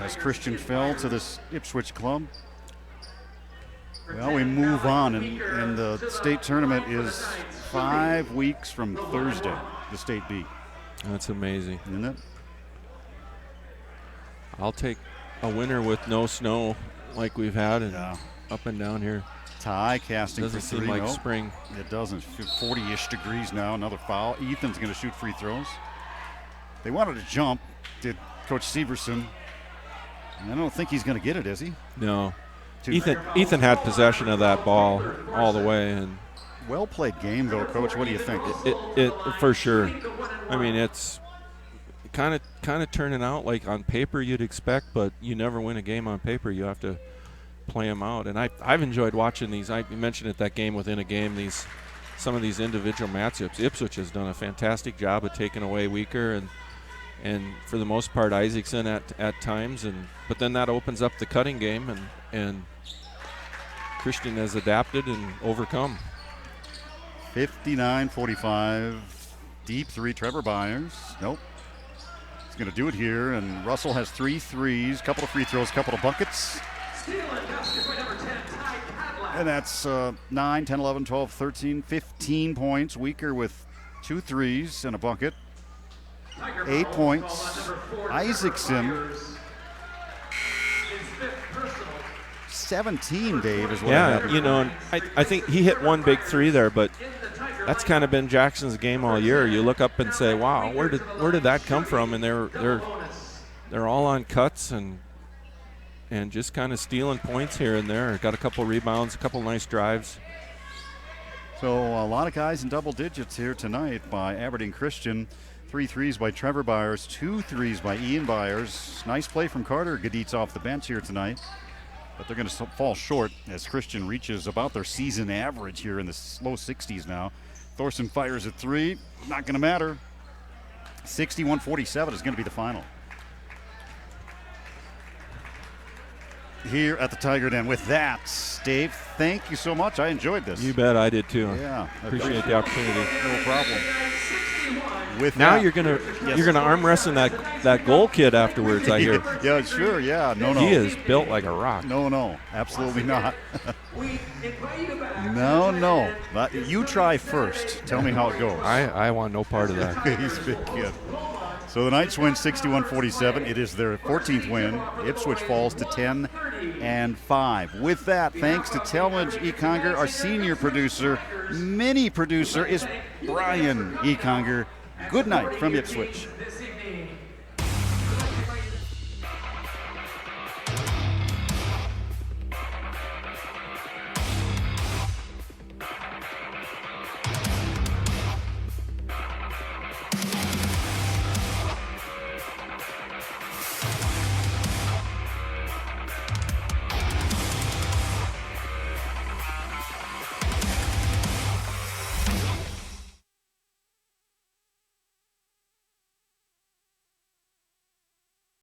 as Christian fell to this Ipswich club. Well, we move on, and the state tournament is 5 weeks from Thursday, the state B. That's amazing. Isn't it? I'll take a winter with no snow like we've had and up and down here. Ty casting Doesn't for three. seem like No, spring. it doesn't. 40-ish degrees now. Another foul. Ethan's going to shoot free throws. They wanted to jump, did Coach Severson. I don't think he's going to get it, is he? No. Ethan had possession of that ball all the way, and well-played game, though, Coach. What do you think? it for sure. I mean, it's kind of turning out like on paper you'd expect, but you never win a game on paper. You have to play them out, and I've enjoyed watching these. I mentioned at that game within a game, some of these individual matchups. Ipswich has done a fantastic job of taking away Weaker, and for the most part Isaacson at times, but then that opens up the cutting game, and Christian has adapted and overcome. 59-45, deep three, Trevor Byers. Nope. He's going to do it here, and Russell has 3 threes, couple of free throws, couple of buckets. And that's 9, 10, 11, 12, 13, 15 points. Weaker with 2 threes and a bucket. 8 points. Isaacson, 17, Dave, is what happened. You know, and I think he hit one big three there, but that's kind of been Jackson's game all year. You look up and say, wow, where did that come from? And they're all on cuts and just kind of stealing points here and there. Got a couple rebounds, a couple nice drives. So a lot of guys in double digits here tonight by Aberdeen Christian. 3 threes by Trevor Byers, 2 threes by Ian Byers. Nice play from Carter Gaditz off the bench here tonight. But they're going to fall short as Christian reaches about their season average here in the low 60s now. Thorson fires at 3. Not going to matter. 61-47 is going to be the final. Here at the Tiger Den. With that, Dave, thank you so much. I enjoyed this. You bet I did too. Yeah. Appreciate the opportunity. No problem. With now that, you're gonna arm wrestle that goal kid afterwards, I hear. Yeah, sure, yeah. No. He is built like a rock. No, absolutely not. No. But you try first. Tell me how it goes. I want no part of that. He's a big kid. So the Knights win 61-47. It is their 14th win. Ipswich falls to 10-5. With that, thanks to Talmadge Econger, our senior producer, mini producer is Brian Econger. Good night from Ipswich.